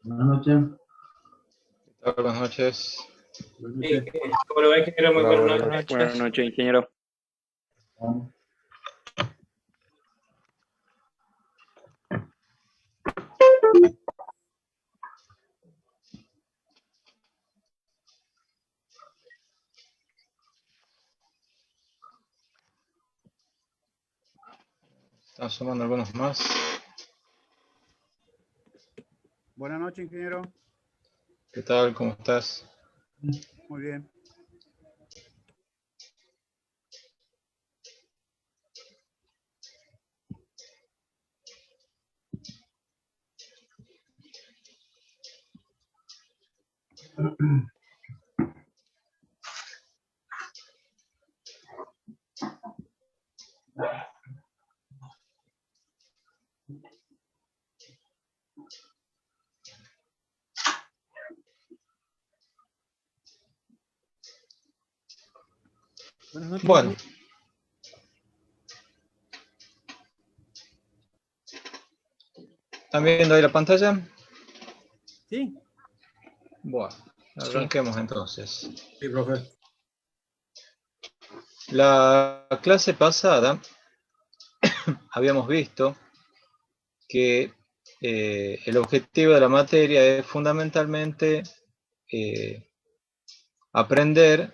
Buenas noches. Buenas noches. Buenas noches. ¿Cómo lo ves, ingeniero? Muy Hola, buenas buenas noches. Buenas noches, ingeniero. Están sumando algunos más. Buenas noches, ingeniero. ¿Qué tal? ¿Cómo estás? Muy bien. Buenas noches. Bueno. ¿Están viendo ahí la pantalla? Sí. Bueno, arranquemos entonces. Sí, profe. La clase pasada habíamos visto que el objetivo de la materia es fundamentalmente aprender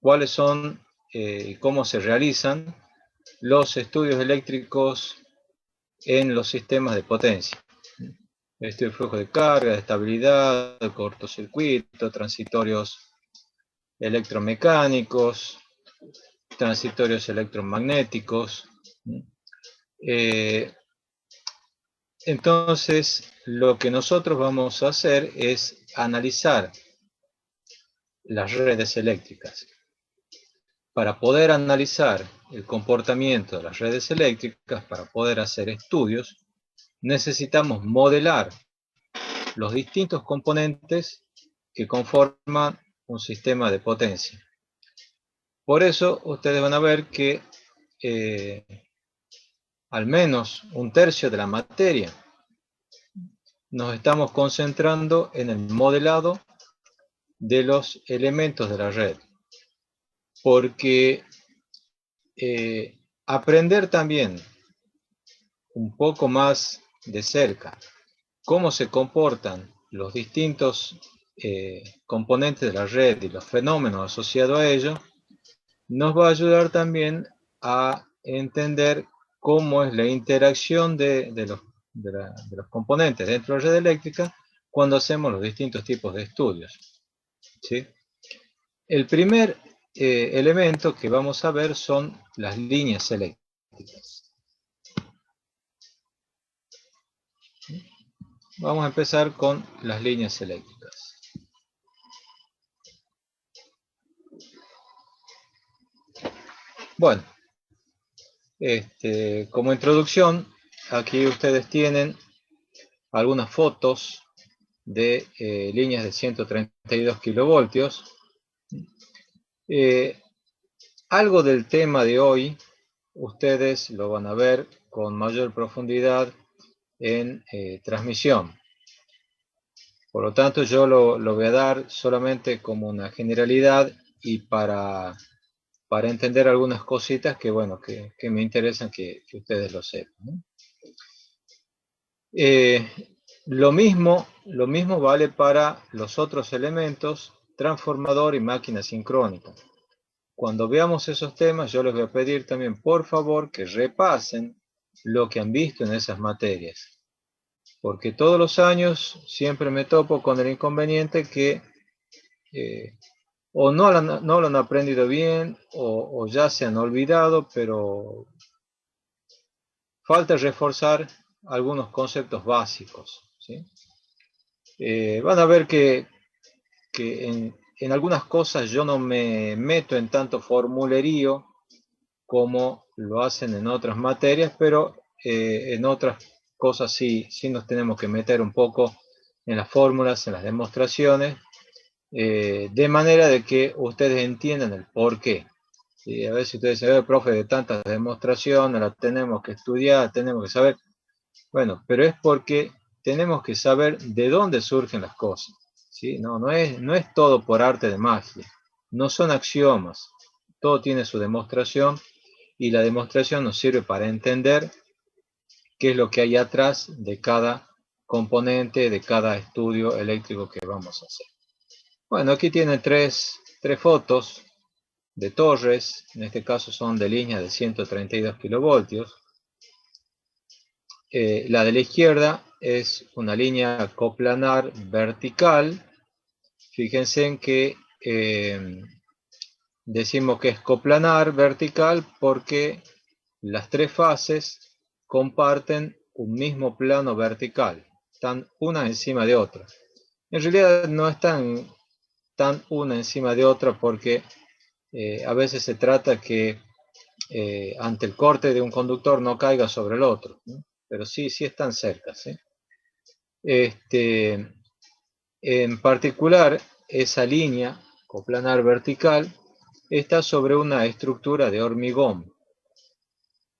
cuáles son y cómo se realizan los estudios eléctricos en los sistemas de potencia. Estudio de flujo de carga, de estabilidad, de cortocircuito, transitorios electromecánicos, transitorios electromagnéticos. Entonces, lo que nosotros vamos a hacer es analizar las redes eléctricas. Para poder analizar el comportamiento de las redes eléctricas, para poder hacer estudios, necesitamos modelar los distintos componentes que conforman un sistema de potencia. Por eso, ustedes van a ver que al menos un tercio de la materia nos estamos concentrando en el modelado de los elementos de la red. Porque aprender también un poco más de cerca cómo se comportan los distintos componentes de la red y los fenómenos asociados a ellos, nos va a ayudar también a entender cómo es la interacción de los componentes dentro de la red eléctrica cuando hacemos los distintos tipos de estudios. ¿Sí? El primer elemento que vamos a ver son las líneas eléctricas. Vamos a empezar con las líneas eléctricas. Bueno, como introducción, aquí ustedes tienen algunas fotos de líneas de 132 kilovoltios. Algo del tema de hoy, ustedes lo van a ver con mayor profundidad en transmisión. Por lo tanto, yo lo voy a dar solamente como una generalidad y para entender algunas cositas que, bueno, que me interesan que ustedes lo sepan, ¿no? Lo mismo vale para los otros elementos, transformador y máquina sincrónica. Cuando veamos esos temas, yo les voy a pedir también, por favor, que repasen lo que han visto en esas materias. Porque todos los años siempre me topo con el inconveniente que o no lo han aprendido bien o ya se han olvidado, pero falta reforzar algunos conceptos básicos, ¿sí? Van a ver que en algunas cosas yo no me meto en tanto formulerío como lo hacen en otras materias, pero en otras cosas sí nos tenemos que meter un poco en las fórmulas, en las demostraciones, de manera de que ustedes entiendan el por qué. Y a veces ustedes dicen, profe, de tantas demostraciones las tenemos que estudiar, tenemos que saber. Bueno, pero es porque tenemos que saber de dónde surgen las cosas, ¿sí? No es todo por arte de magia, no son axiomas, todo tiene su demostración y la demostración nos sirve para entender qué es lo que hay atrás de cada componente, de cada estudio eléctrico que vamos a hacer. Bueno, aquí tienen tres fotos de torres, en este caso son de líneas de 132 kilovoltios. La de la izquierda es una línea coplanar vertical. Fíjense en que decimos que es coplanar vertical porque las tres fases comparten un mismo plano vertical, están una encima de otra. En realidad no están tan una encima de otra porque a veces se trata que ante el corte de un conductor no caiga sobre el otro, ¿no? Pero sí están cerca, ¿sí? En particular, esa línea coplanar vertical está sobre una estructura de hormigón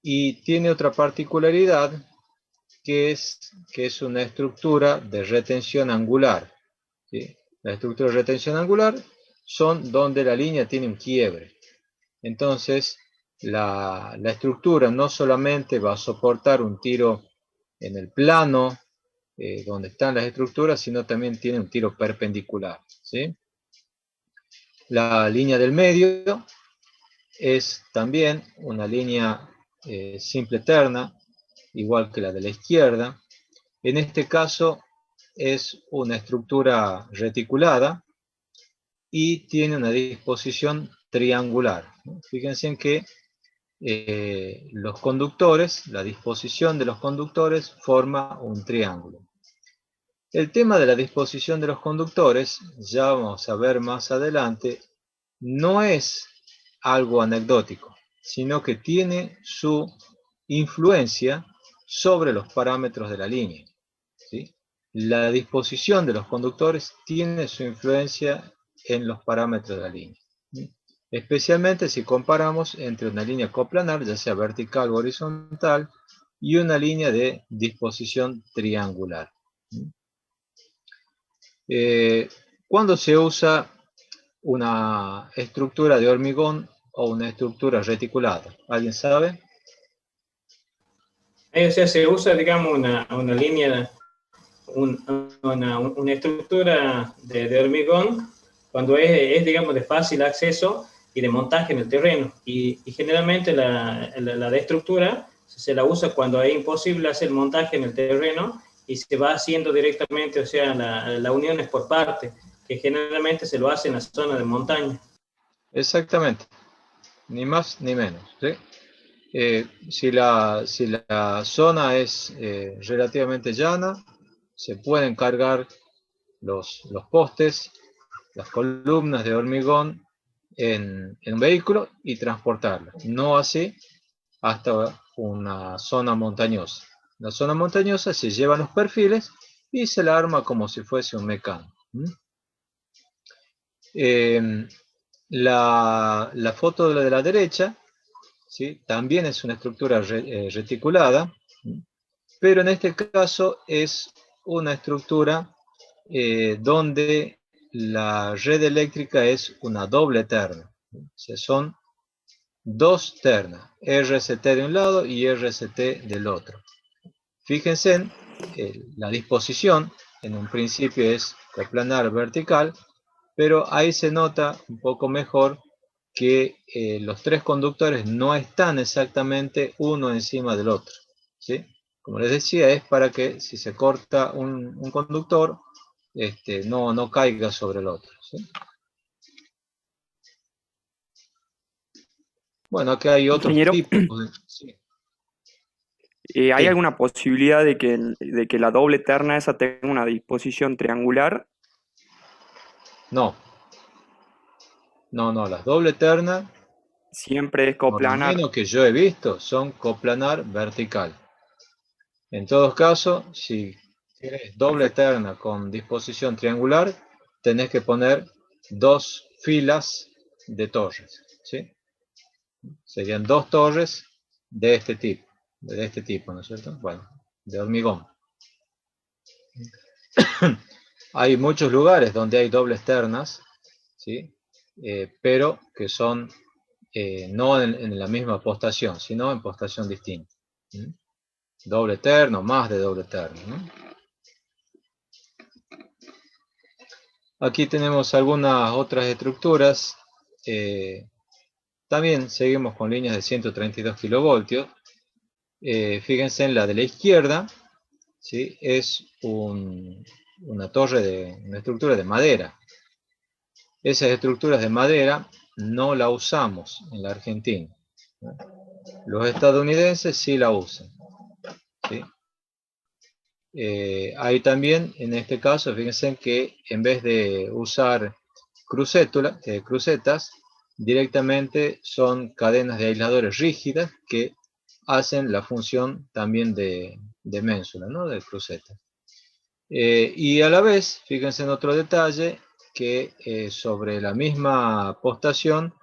y tiene otra particularidad que es una estructura de retención angular, ¿sí? La estructura de retención angular son donde la línea tiene un quiebre. Entonces, la estructura no solamente va a soportar un tiro en el plano donde están las estructuras, sino también tiene un tiro perpendicular, ¿sí? La línea del medio es también una línea simple terna, igual que la de la izquierda. En este caso es una estructura reticulada y tiene una disposición triangular, ¿no? Fíjense en que los conductores, la disposición de los conductores forma un triángulo. El tema de la disposición de los conductores, ya vamos a ver más adelante, no es algo anecdótico, sino que tiene su influencia sobre los parámetros de la línea, ¿sí? La disposición de los conductores tiene su influencia en los parámetros de la línea, ¿sí? Especialmente si comparamos entre una línea coplanar, ya sea vertical o horizontal, y una línea de disposición triangular. ¿Cuándo se usa una estructura de hormigón o una estructura reticulada? ¿Alguien sabe? O sea, se usa, digamos, una línea, una estructura de hormigón cuando es, digamos, de fácil acceso y de montaje en el terreno. Y generalmente la de estructura se la usa cuando es imposible hacer montaje en el terreno y se va haciendo directamente, o sea, la unión es por parte, que generalmente se lo hace en la zona de montaña. Exactamente, ni más ni menos, ¿sí? Si la zona es relativamente llana, se pueden cargar los postes, las columnas de hormigón en un vehículo y transportarlo. No así hasta una zona montañosa. En la zona montañosa se llevan los perfiles y se la arma como si fuese un mecano. La foto de la derecha, ¿sí? También es una estructura reticulada, pero en este caso es una estructura donde la red eléctrica es una doble terna. O sea, son dos ternas, RST de un lado y RST del otro. Fíjense en la disposición, en un principio es coplanar vertical, pero ahí se nota un poco mejor que los tres conductores no están exactamente uno encima del otro, ¿sí? Como les decía, es para que si se corta un conductor, no caiga sobre el otro, ¿sí? Bueno, acá hay otros Ingeniero, tipos. Sí. ¿hay Sí. alguna posibilidad de que la doble terna esa tenga una disposición triangular? No, las doble terna, Siempre es por lo coplanar. menos que yo he visto, son coplanar vertical. En todo caso, si tienes doble Perfecto. terna con disposición triangular, tenés que poner dos filas de torres, ¿sí? Serían dos torres de este tipo, ¿no es cierto? Bueno, de hormigón. Hay muchos lugares donde hay dobles ternas, ¿sí? Pero que son no en la misma postación, sino en postación distinta. ¿Mm? Doble terno, más de doble terno, ¿no? Aquí tenemos algunas otras estructuras. También seguimos con líneas de 132 kilovoltios. Fíjense en la de la izquierda, ¿sí? Es una estructura de madera. Esas estructuras de madera no la usamos en la Argentina, ¿no? Los estadounidenses sí la usan, ¿sí? Hay también, en este caso, fíjense que en vez de usar crucetas, directamente son cadenas de aisladores rígidas que hacen la función también de ménsula, ¿no? De cruceta. Y a la vez, fíjense en otro detalle, que sobre la misma postación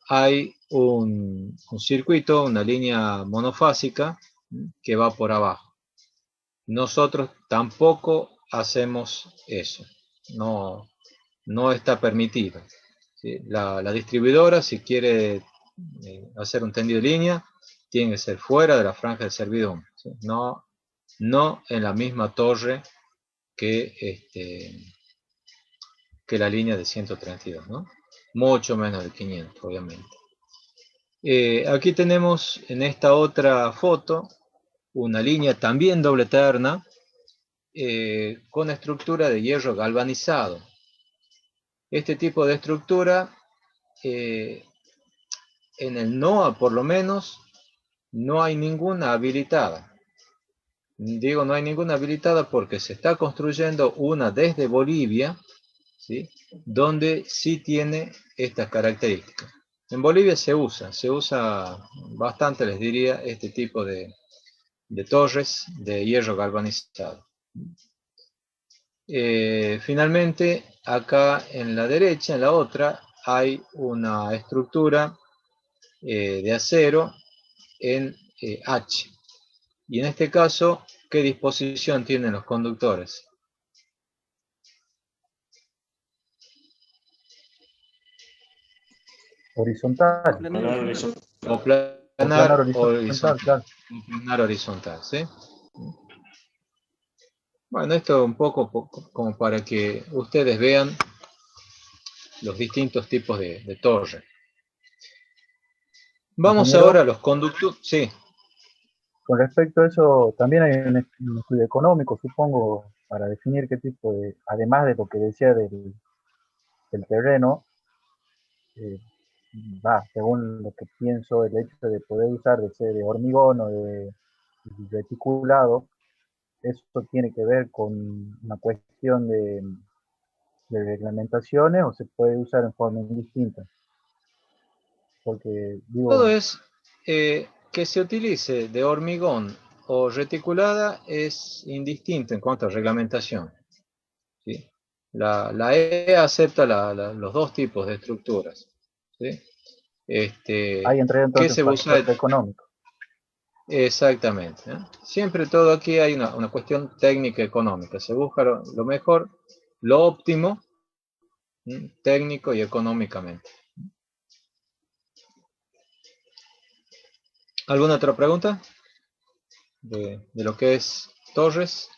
hay un circuito, una línea monofásica que va por abajo. Nosotros tampoco hacemos eso, no está permitido, ¿sí? La distribuidora, si quiere hacer un tendido de línea, tiene que ser fuera de la franja de servidumbre, ¿sí? No en la misma torre que la línea de 132, ¿no? Mucho menos de 500, obviamente. Aquí tenemos en esta otra foto una línea también doble terna con estructura de hierro galvanizado. Este tipo de estructura en el NOA por lo menos no hay ninguna habilitada. Digo no hay ninguna habilitada porque se está construyendo una desde Bolivia, ¿sí? Donde sí tiene estas características. En Bolivia se usa bastante, les diría, este tipo de torres de hierro galvanizado. Finalmente, acá en la derecha, en la otra, hay una estructura de acero en H. Y en este caso, ¿qué disposición tienen los conductores? Horizontal. O planar horizontal. Claro. Planar horizontal, ¿sí? Bueno, esto un poco como para que ustedes vean los distintos tipos de torre. Vamos Ingeniero, ahora a los conductores. Sí, con respecto a eso, también hay un estudio económico, supongo, para definir qué tipo de, además de lo que decía del terreno, según lo que pienso, el hecho de poder usar de hormigón o de reticulado, eso tiene que ver con una cuestión de reglamentaciones o se puede usar en forma indistinta. Porque, todo digo, es que se utilice de hormigón o reticulada es indistinto en cuanto a reglamentación, ¿sí? La E acepta los dos tipos de estructuras, ¿sí? ahí entraría ¿Qué entonces se un usa? factor económico. Exactamente, ¿eh? Siempre todo aquí hay una cuestión técnica económica. Se busca lo mejor, lo óptimo, técnico y económicamente. ¿Alguna otra pregunta? De lo que es torres.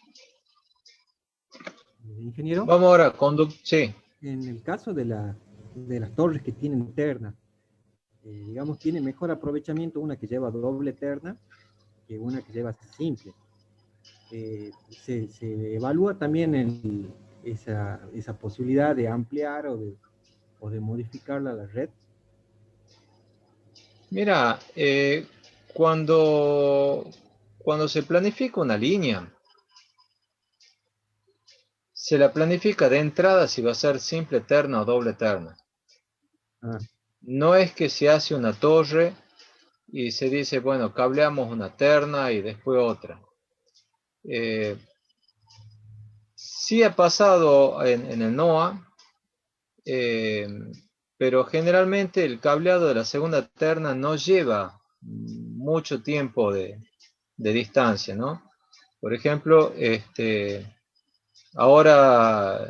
Ingeniero, Vamos ahora a conducción. Sí. en el caso de las torres que tienen terna, digamos, tiene mejor aprovechamiento una que lleva doble terna que una que lleva simple. Se evalúa también esa posibilidad de ampliar o de modificar la red. Mira, cuando se planifica una línea, se la planifica de entrada si va a ser simple terna o doble terna. Ah, No es que se hace una torre y se dice, bueno, cableamos una terna y después otra. Sí ha pasado en el NOA, pero generalmente el cableado de la segunda terna no lleva mucho tiempo de distancia, ¿no? Por ejemplo, Ahora,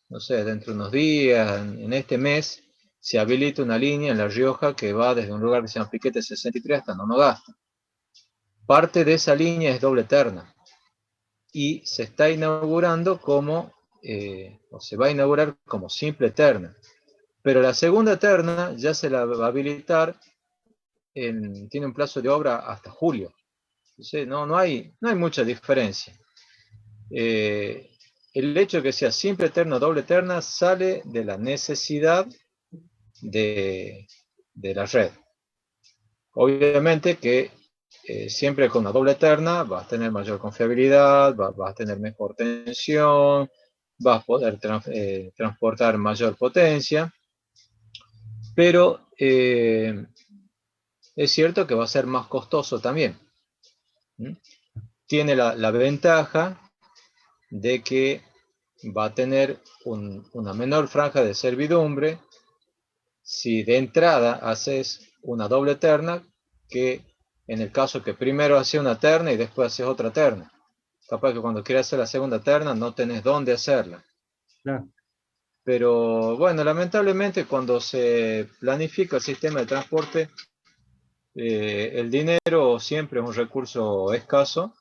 no sé, dentro de unos días, en este mes, se habilita una línea en La Rioja que va desde un lugar que se llama Piquete 63 hasta Nonogasta. Parte de esa línea es doble terna y se está inaugurando como, o se va a inaugurar como simple terna. Pero la segunda terna ya se la va a habilitar, tiene un plazo de obra hasta julio. Entonces, no hay mucha diferencia. El hecho de que sea simple terna o doble terna sale de la necesidad de la red. Obviamente que siempre con una doble terna vas a tener mayor confiabilidad, vas a tener mejor tensión, vas a poder transportar mayor potencia, pero es cierto que va a ser más costoso también. Tiene la ventaja de que va a tener una menor franja de servidumbre si de entrada haces una doble terna, que en el caso que primero haces una terna y después haces otra terna. Capaz que cuando quieras hacer la segunda terna no tenés dónde hacerla. Claro. Pero bueno, lamentablemente cuando se planifica el sistema de transporte, el dinero siempre es un recurso escaso,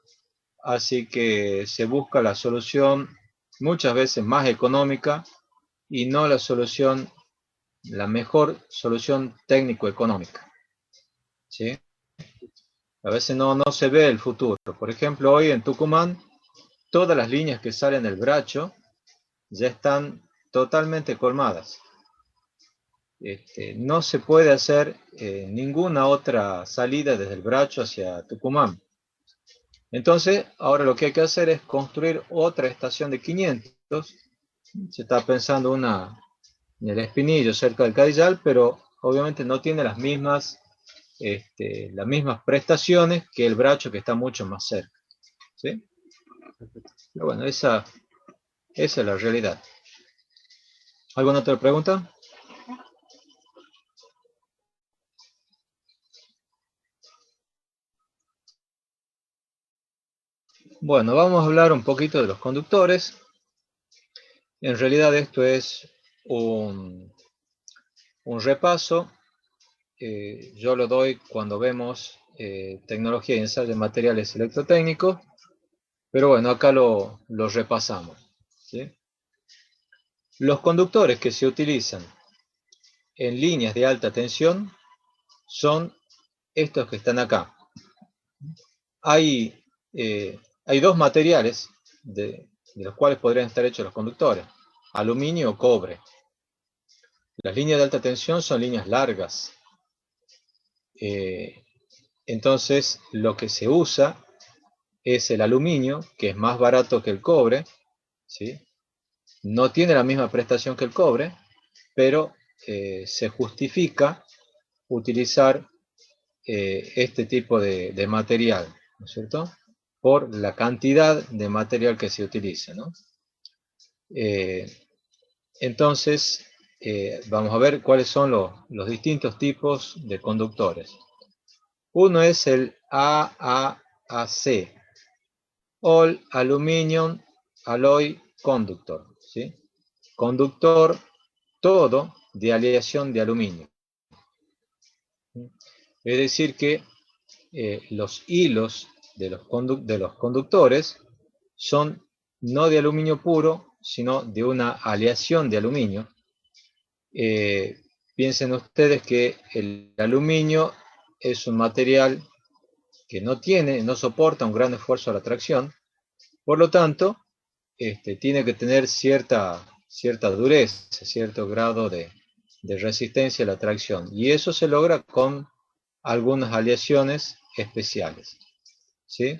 así que se busca la solución muchas veces más económica y no la mejor solución técnico-económica. ¿Sí? A veces no se ve el futuro. Por ejemplo, hoy en Tucumán, todas las líneas que salen del Bracho ya están totalmente colmadas. No se puede hacer ninguna otra salida desde el Bracho hacia Tucumán. Entonces, ahora lo que hay que hacer es construir otra estación de 500. Se está pensando una en el Espinillo, cerca del Cadillal, pero obviamente no tiene las mismas prestaciones que el Bracho, que está mucho más cerca. ¿Sí? Pero bueno, esa es la realidad. ¿Alguna otra pregunta? Bueno, vamos a hablar un poquito de los conductores. En realidad esto es un repaso. Yo lo doy cuando vemos tecnología y ensayo de materiales electrotécnicos, pero bueno, acá lo repasamos. ¿Sí? Los conductores que se utilizan en líneas de alta tensión son estos que están acá. Hay dos materiales de los cuales podrían estar hechos los conductores: aluminio o cobre. Las líneas de alta tensión son líneas largas. Entonces, lo que se usa es el aluminio, que es más barato que el cobre, ¿sí? No tiene la misma prestación que el cobre, pero se justifica utilizar este tipo de material, ¿no es cierto? Por la cantidad de material que se utiliza, ¿no? Entonces, vamos a ver cuáles son los distintos tipos de conductores. Uno es el AAAC, All Aluminum Alloy Conductor, ¿sí? Conductor todo de aleación de aluminio. Es decir que los hilos de los conductores son no de aluminio puro, sino de una aleación de aluminio. Piensen ustedes que el aluminio es un material que no soporta un gran esfuerzo a la tracción, por lo tanto, tiene que tener cierta dureza, cierto grado de resistencia a la tracción, y eso se logra con algunas aleaciones especiales. ¿Sí?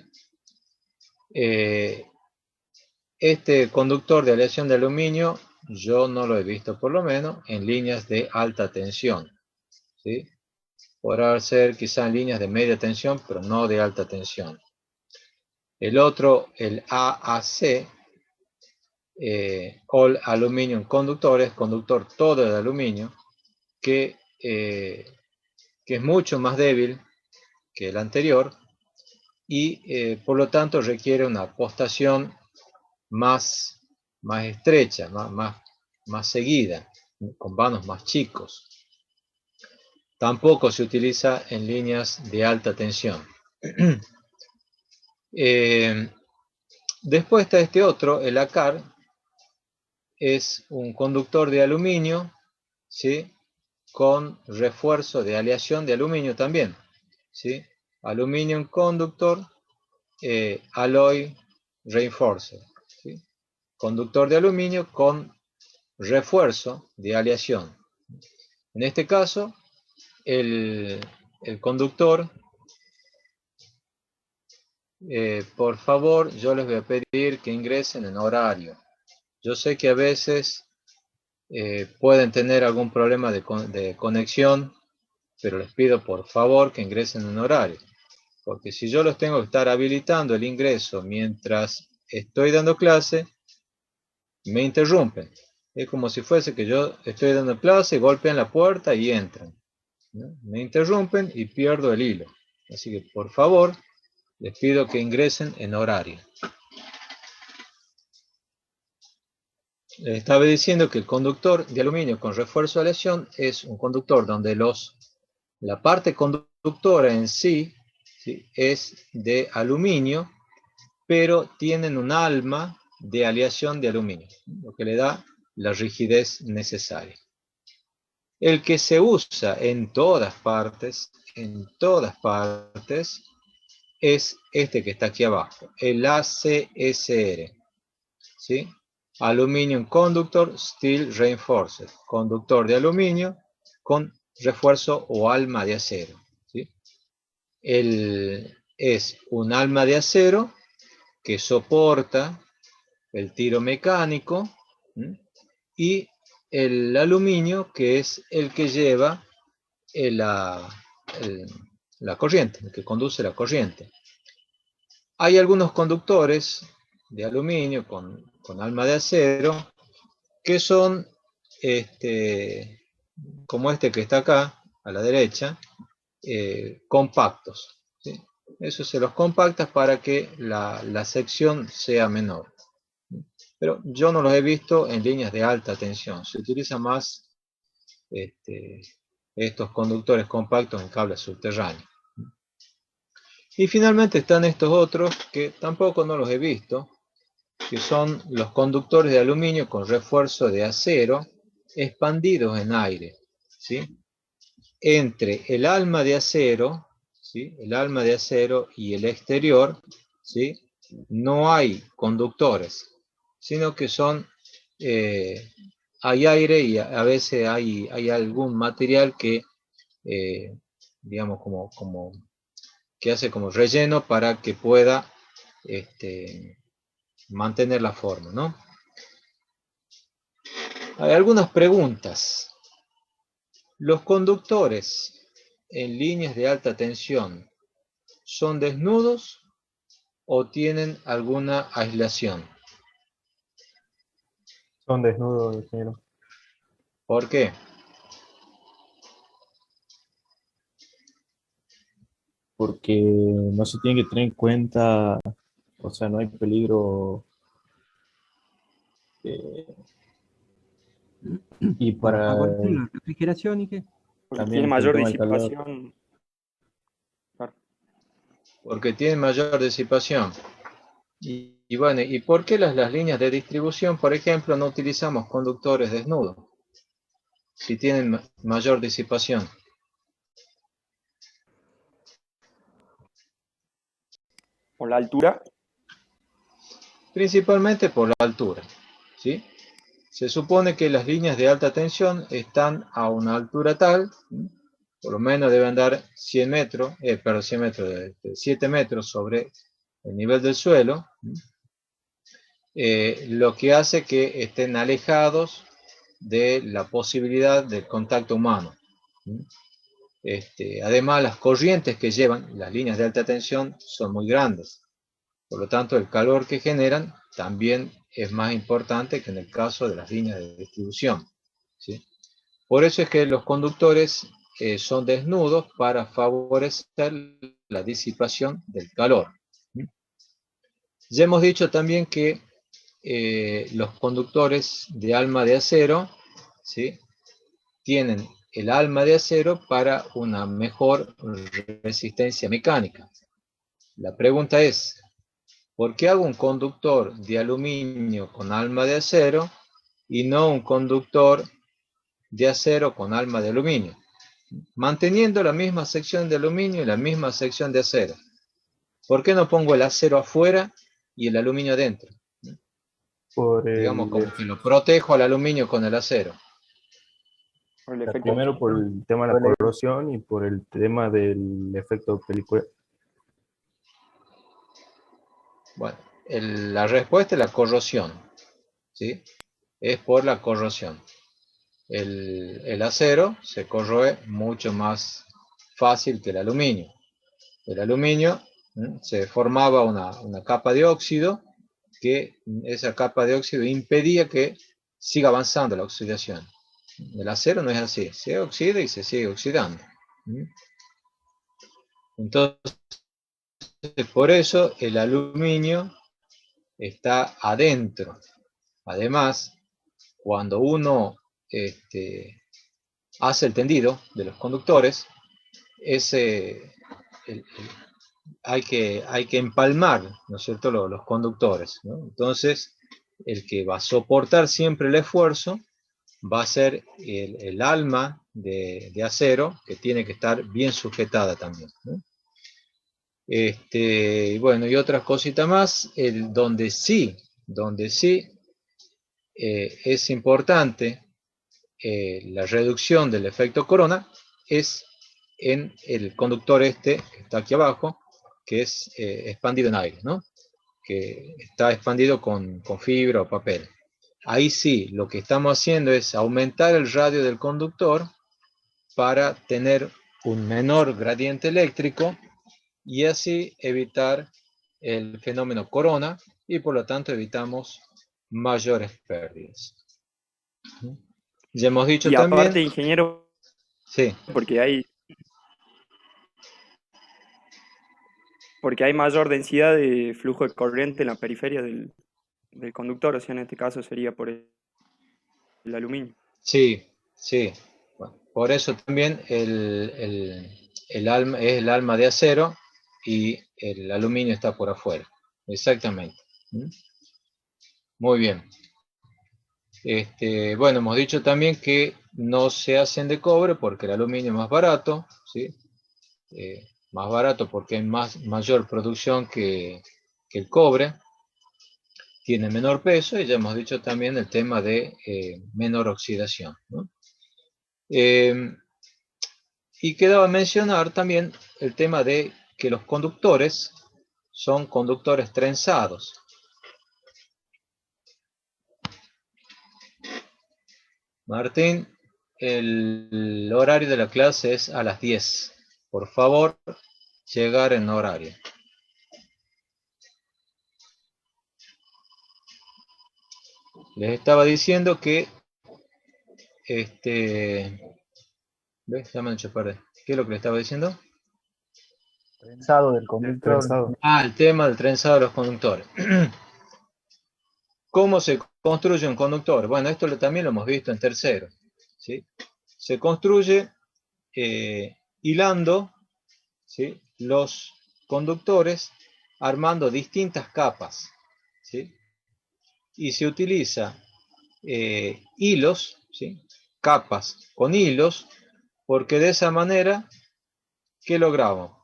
Este conductor de aleación de aluminio yo no lo he visto, por lo menos en líneas de alta tensión. ¿Sí? Podrá ser quizá en líneas de media tensión, pero no de alta tensión. El otro, el AAC, All Aluminum Conductor, es conductor todo de aluminio, que es mucho más débil que el anterior y por lo tanto requiere una apostación más más estrecha, más seguida, con vanos más chicos. Tampoco se utiliza en líneas de alta tensión. Después está este otro, el ACAR. Es un conductor de aluminio, ¿sí? Con refuerzo de aleación de aluminio también, ¿sí? Aluminum conductor, alloy reinforcer, ¿sí? Conductor de aluminio con refuerzo de aleación. En este caso, el conductor, por favor, yo les voy a pedir que ingresen en horario. Yo sé que a veces pueden tener algún problema de conexión, pero les pido por favor que ingresen en horario. Porque si yo los tengo que estar habilitando el ingreso mientras estoy dando clase, me interrumpen. Es como si fuese que yo estoy dando clase, golpean la puerta y entran, ¿no? Me interrumpen y pierdo el hilo. Así que por favor, les pido que ingresen en horario. Les estaba diciendo que el conductor de aluminio con refuerzo de aleación es un conductor donde la parte conductora en sí, ¿sí? Es de aluminio, pero tienen un alma de aleación de aluminio, lo que le da la rigidez necesaria. El que se usa en todas partes, es este que está aquí abajo, el ACSR, ¿sí? Aluminum Conductor Steel Reinforced, conductor de aluminio con refuerzo o alma de acero, ¿sí? Es un alma de acero que soporta el tiro mecánico, ¿sí? Y el aluminio que es el que lleva la corriente, el que conduce la corriente. Hay algunos conductores de aluminio con alma de acero que son como este que está acá a la derecha, compactos, ¿sí? Eso se los compacta para que la sección sea menor. Pero yo no los he visto en líneas de alta tensión. Se utiliza más estos conductores compactos en cables subterráneos. Y finalmente están estos otros que tampoco no los he visto, que son los conductores de aluminio con refuerzo de acero expandidos en aire, ¿sí? Entre el alma de acero, ¿sí? El alma de acero y el exterior, ¿sí? No hay conductores, sino que hay aire y a veces hay algún material que, digamos, que hace como relleno para que pueda mantener la forma, ¿no? Hay algunas preguntas. ¿Los conductores en líneas de alta tensión son desnudos o tienen alguna aislación? Son desnudos, ingeniero. ¿Por qué? Porque no se tiene que tener en cuenta, o sea, no hay peligro. Y Por para favorecer la refrigeración y qué. Porque también tiene por el mayor tema del calor. disipación. Claro. Porque tienen mayor disipación. Y bueno, ¿y por qué las líneas de distribución, por ejemplo, no utilizamos conductores desnudos? Si tienen mayor disipación. ¿O la altura? Principalmente por la altura, ¿sí? Se supone que las líneas de alta tensión están a una altura tal, por lo menos deben dar 100 metros, 7 metros sobre el nivel del suelo, lo que hace que estén alejados de la posibilidad del contacto humano. Además, las corrientes que llevan las líneas de alta tensión son muy grandes. Por lo tanto, el calor que generan también es más importante que en el caso de las líneas de distribución, ¿sí? Por eso es que los conductores son desnudos para favorecer la disipación del calor. Ya hemos dicho también que los conductores de alma de acero, ¿sí? Tienen el alma de acero para una mejor resistencia mecánica. La pregunta es, ¿por qué hago un conductor de aluminio con alma de acero y no un conductor de acero con alma de aluminio? Manteniendo la misma sección de aluminio y la misma sección de acero. ¿Por qué no pongo el acero afuera y el aluminio adentro? Por Digamos, el, como que lo protejo al aluminio con el acero. Por el efecto. primero por el tema de la corrosión y por el tema del efecto película. Bueno, la respuesta es la corrosión, ¿sí? Es por la corrosión. El acero se corroe mucho más fácil que el aluminio. El aluminio se formaba una capa de óxido, que esa capa de óxido impedía que siga avanzando la oxidación. El acero no es así, se oxida y se sigue oxidando. Entonces, por eso el aluminio está adentro. Además, cuando uno hace el tendido de los conductores, hay que empalmar, ¿no es cierto?, los conductores, ¿no? Entonces, el que va a soportar siempre el esfuerzo va a ser el alma de acero, que tiene que estar bien sujetada también, ¿no? Bueno, y otras cositas más, donde sí es importante la reducción del efecto corona es en el conductor que está aquí abajo, que es expandido en aire, ¿no? Que está expandido con fibra o papel. Ahí sí, lo que estamos haciendo es aumentar el radio del conductor para tener un menor gradiente eléctrico y así evitar el fenómeno corona y por lo tanto evitamos mayores pérdidas. Ya hemos dicho Y también, aparte, ingeniero, sí, porque hay mayor densidad de flujo de corriente en la periferia del conductor, o sea, en este caso sería por el aluminio. sí. Bueno, por eso también el alma es el alma de acero y el aluminio está por afuera. Exactamente. Muy bien. Bueno, hemos dicho también que no se hacen de cobre porque el aluminio es más barato, ¿sí? Más barato porque hay mayor producción que el cobre, tiene menor peso y ya hemos dicho también el tema de menor oxidación, ¿no? Y quedaba mencionar también el tema de que los conductores son conductores trenzados. Martín, el horario de la clase es a las 10. Por favor, llegar en horario. Les estaba diciendo que ¿ves? Ya me han hecho perder. ¿Qué es lo que les estaba diciendo? Trenzado del El conductor. trenzado. El tema del trenzado de los conductores. ¿Cómo se construye un conductor? Bueno, esto también lo hemos visto en tercero, ¿sí? Se construye hilando, ¿sí?, los conductores, armando distintas capas, ¿sí? Y se utiliza hilos, ¿sí?, capas con hilos, porque de esa manera, ¿qué logramos?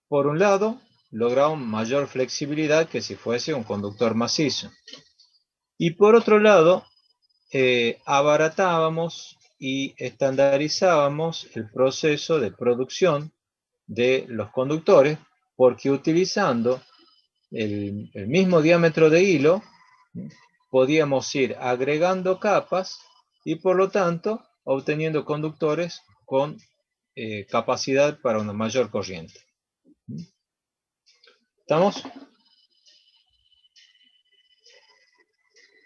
Por un lado, logramos mayor flexibilidad que si fuese un conductor macizo. Y por otro lado, abaratábamos y estandarizábamos el proceso de producción de los conductores, porque utilizando el mismo diámetro de hilo, podíamos ir agregando capas y por lo tanto obteniendo conductores con capacidad para una mayor corriente. ¿Estamos?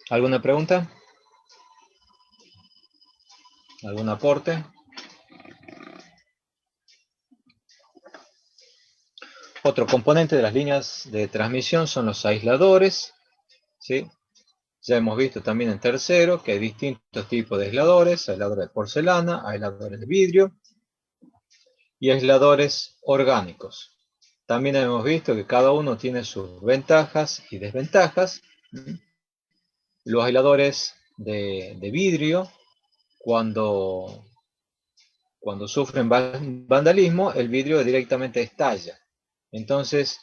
¿Alguna pregunta? ¿Algún aporte? Otro componente de las líneas de transmisión son los aisladores, ¿sí? Ya hemos visto también en tercero que hay distintos tipos de aisladores, aisladores de porcelana, aisladores de vidrio y aisladores orgánicos. También hemos visto que cada uno tiene sus ventajas y desventajas. Los aisladores de vidrio, cuando sufren vandalismo, el vidrio directamente estalla. Entonces,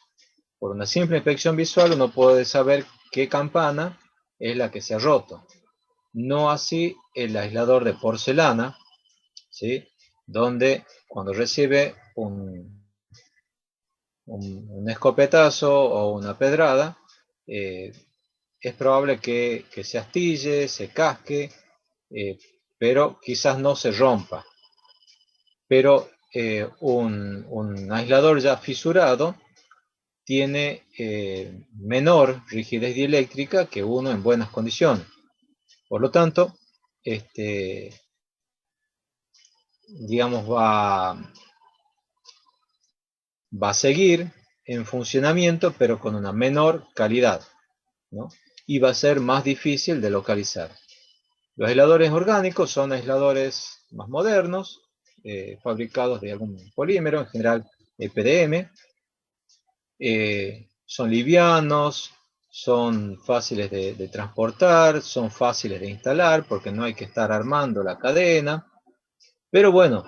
por una simple inspección visual, uno puede saber qué campana es la que se ha roto. No así el aislador de porcelana, ¿sí? Donde cuando recibe un escopetazo o una pedrada, es probable que se astille, se casque, pero quizás no se rompa. Pero un aislador ya fisurado tiene menor rigidez dieléctrica que uno en buenas condiciones. Por lo tanto, digamos, va a seguir en funcionamiento, pero con una menor calidad, ¿no? Y va a ser más difícil de localizar. Los aisladores orgánicos son aisladores más modernos, fabricados de algún polímero, en general EPDM. Son livianos, son fáciles de transportar, son fáciles de instalar porque no hay que estar armando la cadena. Pero bueno,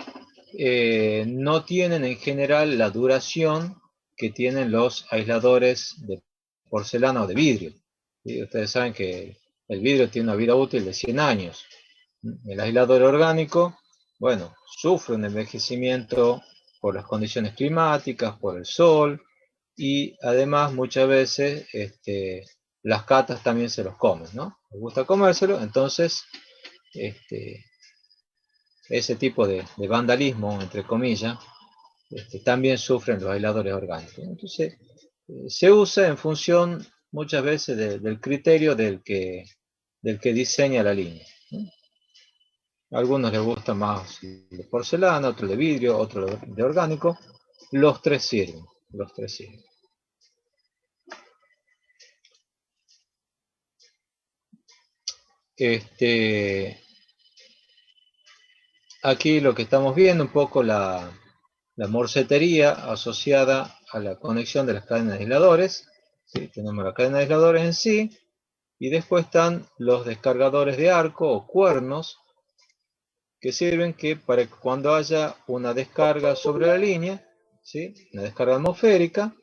no tienen en general la duración que tienen los aisladores de porcelana o de vidrio. ¿Sí? Ustedes saben que el vidrio tiene una vida útil de 100 años. El aislador orgánico, bueno, sufre un envejecimiento por las condiciones climáticas, por el sol, y además muchas veces las catas también se los comen, ¿no? Les gusta comérselo, entonces ese tipo de vandalismo, entre comillas, también sufren los aisladores orgánicos. Entonces, se usa en función muchas veces del criterio del que diseña la línea, ¿no? A algunos les gusta más de porcelana, otros de vidrio, otros de orgánico. Los tres sirven, los tres sirven. Aquí lo que estamos viendo un poco la morcetería asociada a la conexión de las cadenas de aisladores. ¿Sí? Tenemos la cadena de aisladores en sí, y después están los descargadores de arco o cuernos, que sirven para que cuando haya una descarga sobre la línea, ¿sí? Una descarga atmosférica,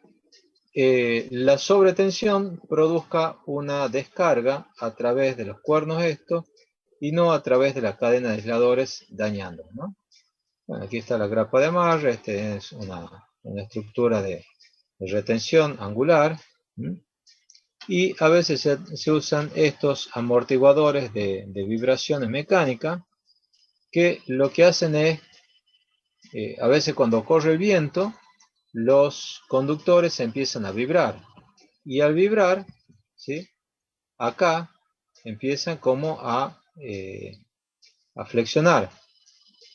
la sobretensión produzca una descarga a través de los cuernos estos y no a través de la cadena de aisladores dañando, ¿no? Bueno, aquí está la grapa de amarre, es una estructura de retención angular, ¿sí? Y a veces se usan estos amortiguadores de vibraciones mecánicas que lo que hacen es, a veces cuando corre el viento, los conductores empiezan a vibrar. Y al vibrar, ¿sí? Acá empiezan como a flexionar.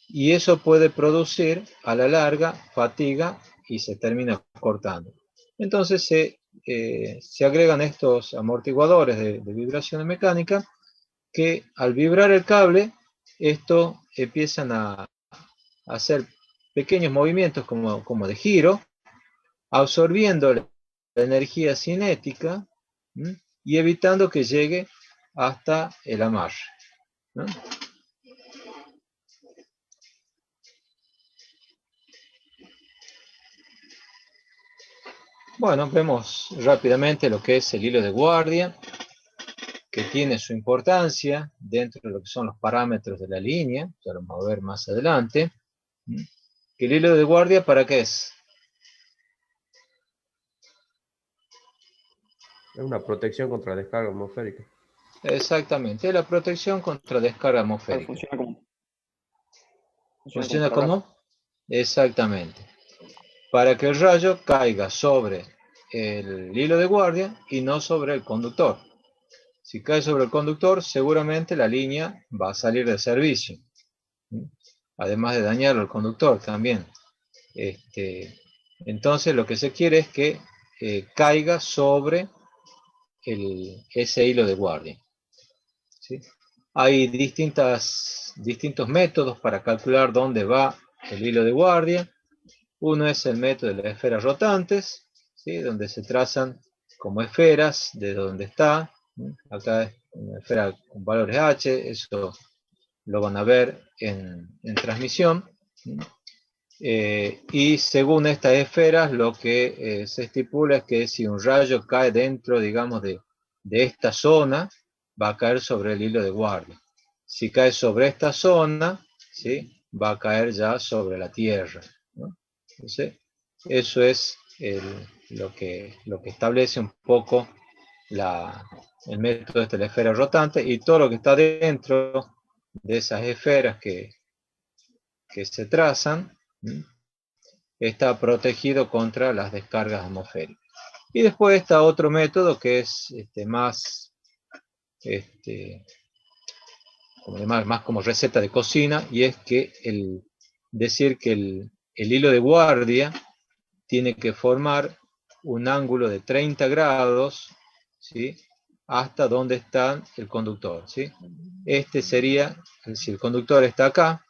Y eso puede producir a la larga fatiga y se termina cortando. Entonces se agregan estos amortiguadores de vibraciones mecánicas que al vibrar el cable, esto empiezan a hacer pequeños movimientos como de giro, absorbiendo la energía cinética, ¿sí? Y evitando que llegue hasta el amarre, ¿no? Bueno, vemos rápidamente lo que es el hilo de guardia, que tiene su importancia dentro de lo que son los parámetros de la línea, ya lo vamos a ver más adelante. ¿El hilo de guardia para qué es? Es una protección contra descarga atmosférica. Exactamente, la protección contra descarga atmosférica. ¿Funciona como? Exactamente. Para que el rayo caiga sobre el hilo de guardia y no sobre el conductor. Si cae sobre el conductor, seguramente la línea va a salir de servicio, ¿sí? Además de dañarlo el conductor también. Entonces lo que se quiere es que caiga sobre ese hilo de guardia. ¿sí? Hay distintos métodos para calcular dónde va el hilo de guardia. Uno es el método de las esferas rotantes, ¿sí? Donde se trazan como esferas de donde está. Acá es una esfera con valores H, eso lo van a ver en transmisión. Y según estas esferas, lo que se estipula es que si un rayo cae dentro, digamos, de esta zona, va a caer sobre el hilo de guardia. Si cae sobre esta zona, ¿sí? Va a caer ya sobre la Tierra, ¿no? Entonces, eso es lo que establece un poco el método de la esfera rotante, y todo lo que está dentro de esas esferas que se trazan, ¿sí? Está protegido contra las descargas atmosféricas. Y después está otro método que es más como receta de cocina, y es que decir que el hilo de guardia tiene que formar un ángulo de 30 grados, ¿sí? Hasta donde está el conductor, ¿sí? Este sería, si el conductor está acá,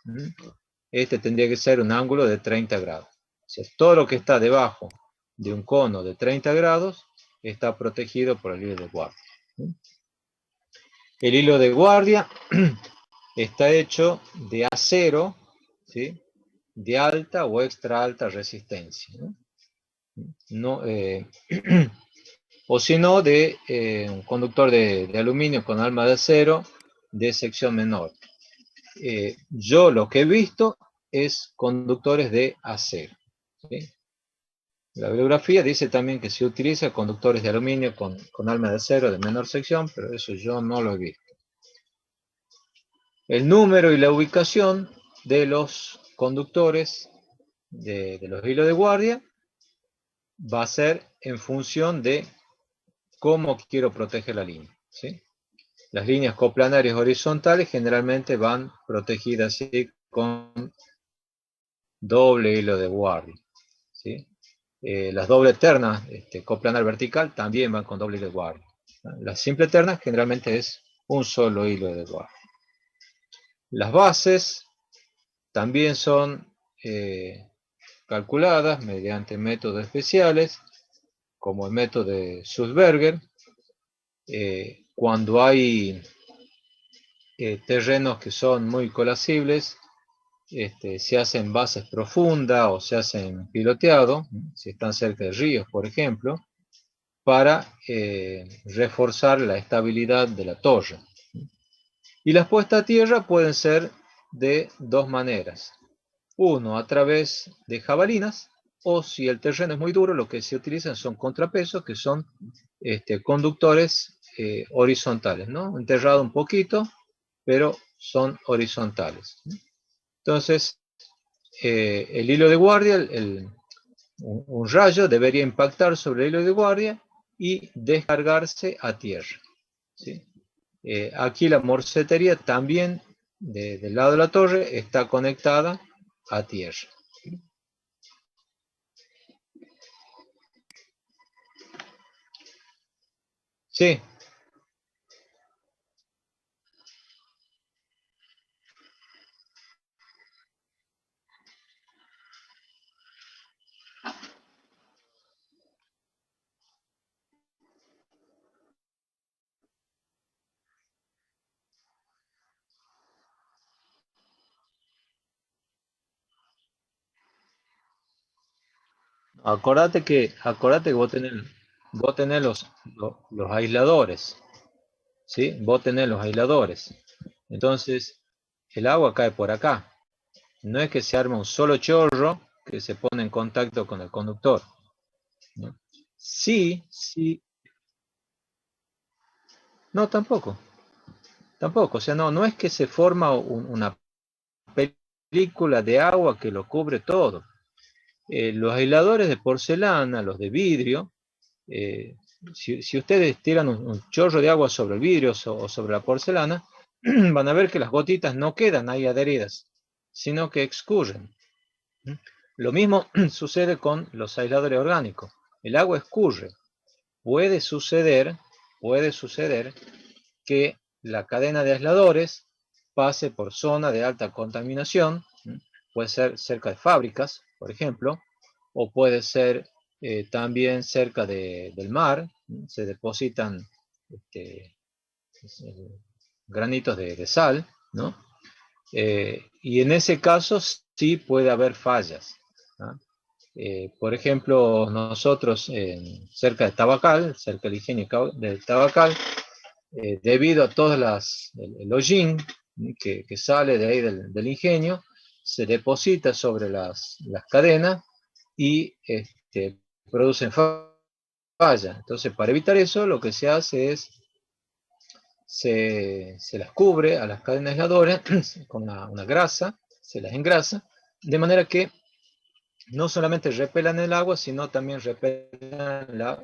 este tendría que ser un ángulo de 30 grados. O sea, todo lo que está debajo de un cono de 30 grados está protegido por el hilo de guardia. El hilo de guardia está hecho de acero, ¿sí? De alta o extra alta resistencia, ¿no? O si no, de un conductor de aluminio con alma de acero de sección menor. Yo lo que he visto es conductores de acero, ¿sí? La bibliografía dice también que se utiliza conductores de aluminio con alma de acero de menor sección, pero eso yo no lo he visto. El número y la ubicación de los conductores de los hilos de guardia va a ser en función de cómo quiero proteger la línea, ¿sí? Las líneas coplanarias horizontales generalmente van protegidas así con doble hilo de guardia, ¿sí? Las doble ternas coplanar vertical también van con doble hilo de guardia. La simple terna generalmente es un solo hilo de guardia. Las bases también son calculadas mediante métodos especiales, como el método de Sulzberger. Cuando hay terrenos que son muy colapsibles, se hacen bases profundas o se hacen piloteado, si están cerca de ríos, por ejemplo, para reforzar la estabilidad de la torre. Y las puestas a tierra pueden ser de dos maneras. Uno, a través de jabalinas, o si el terreno es muy duro, lo que se utilizan son contrapesos, que son conductores horizontales, ¿no? Enterrado un poquito, pero son horizontales. Entonces, el hilo de guardia, un rayo debería impactar sobre el hilo de guardia y descargarse a tierra, ¿sí? Aquí la morcetería también del lado de la torre está conectada a tierra. Sí. Acordate que vos tenés los aisladores, ¿sí? Vos tenés los aisladores. Entonces, el agua cae por acá. No es que se arma un solo chorro que se pone en contacto con el conductor, ¿no? Sí. No, tampoco. O sea, no es que se forma una película de agua que lo cubre todo. Los aisladores de porcelana, los de vidrio, si ustedes tiran un chorro de agua sobre el vidrio o sobre la porcelana, van a ver que las gotitas no quedan ahí adheridas, sino que escurren. Lo mismo sucede con los aisladores orgánicos. El agua escurre. Puede suceder que la cadena de aisladores pase por zona de alta contaminación, puede ser cerca de fábricas, por ejemplo, o puede ser también cerca del mar, se depositan granitos de sal, ¿no? Y en ese caso sí puede haber fallas, ¿no? Por ejemplo, nosotros cerca de Tabacal, cerca del ingenio del Tabacal, debido a todas el hollín que sale de ahí del ingenio, se deposita sobre las cadenas y producen falla. Entonces, para evitar eso, lo que se hace es, se las cubre a las cadenas aisladoras con una grasa, se las engrasa, de manera que no solamente repelan el agua, sino también repelan la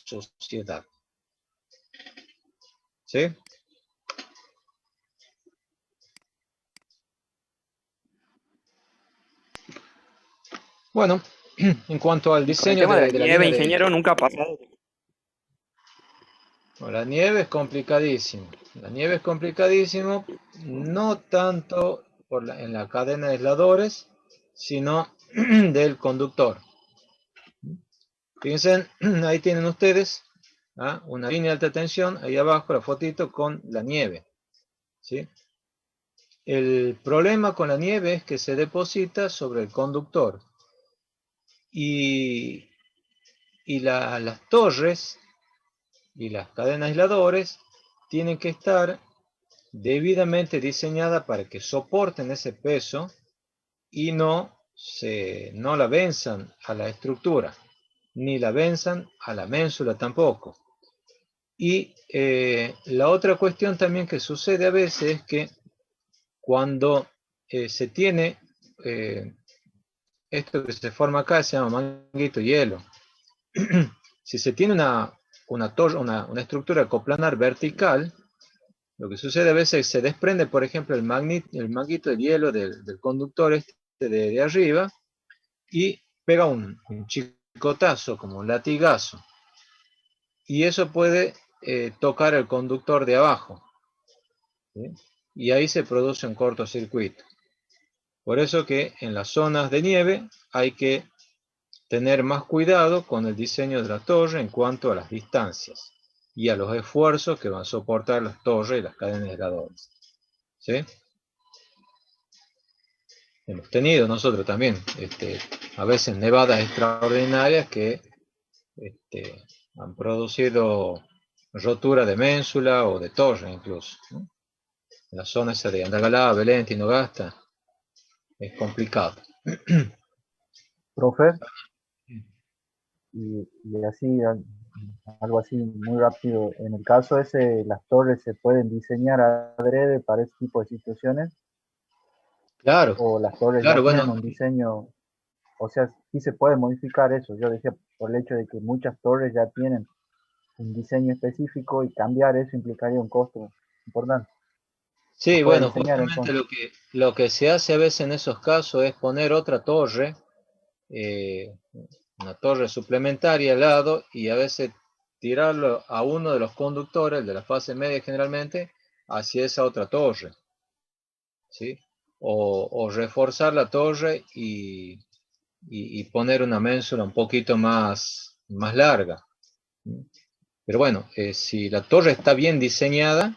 suciedad. ¿Sí? Bueno, en cuanto al Y con el diseño tema de la de la nieve, línea de... ingeniero, nunca ha pasado. Bueno, la nieve es complicadísimo. La nieve es complicadísimo, no tanto en la cadena de aisladores, sino del conductor. Fíjense, ahí tienen ustedes una línea de alta tensión, ahí abajo la fotito con la nieve, ¿sí? El problema con la nieve es que se deposita sobre el conductor y las torres y las cadenas aisladores tienen que estar debidamente diseñadas para que soporten ese peso y no la venzan a la estructura, ni la venzan a la ménsula tampoco. Y la otra cuestión también que sucede a veces es que cuando se tiene esto que se forma acá, se llama manguito hielo. Si se tiene una estructura coplanar vertical, lo que sucede a veces es que se desprende, por ejemplo, el manguito de hielo del conductor de arriba y pega un chicotazo, como un latigazo. Y eso puede tocar el conductor de abajo, ¿sí? Y ahí se produce un cortocircuito. Por eso que en las zonas de nieve hay que tener más cuidado con el diseño de la torre en cuanto a las distancias y a los esfuerzos que van a soportar las torres y las cadenas de aisladores, ¿sí? Hemos tenido nosotros también a veces nevadas extraordinarias que han producido rotura de ménsula o de torre incluso, ¿no? En la zona esa de Andagalá, Belén, Tinogasta, es complicado. Profe, y así, algo así muy rápido. En el caso ese, las torres se pueden diseñar adrede para ese tipo de situaciones, Claro, o las torres ya claro, tienen bueno, un diseño, o sea, sí se puede modificar eso. Yo decía, por el hecho de que muchas torres ya tienen un diseño específico y cambiar eso implicaría un costo importante. Se sí, puede bueno, diseñar justamente entonces. lo que se hace a veces en esos casos es poner otra torre, eh, una torre suplementaria al lado, y a veces tirarlo a uno de los conductores, el de la fase media generalmente, hacia esa otra torre, ¿sí? O reforzar la torre y poner una ménsula un poquito más larga. Pero bueno, si la torre está bien diseñada,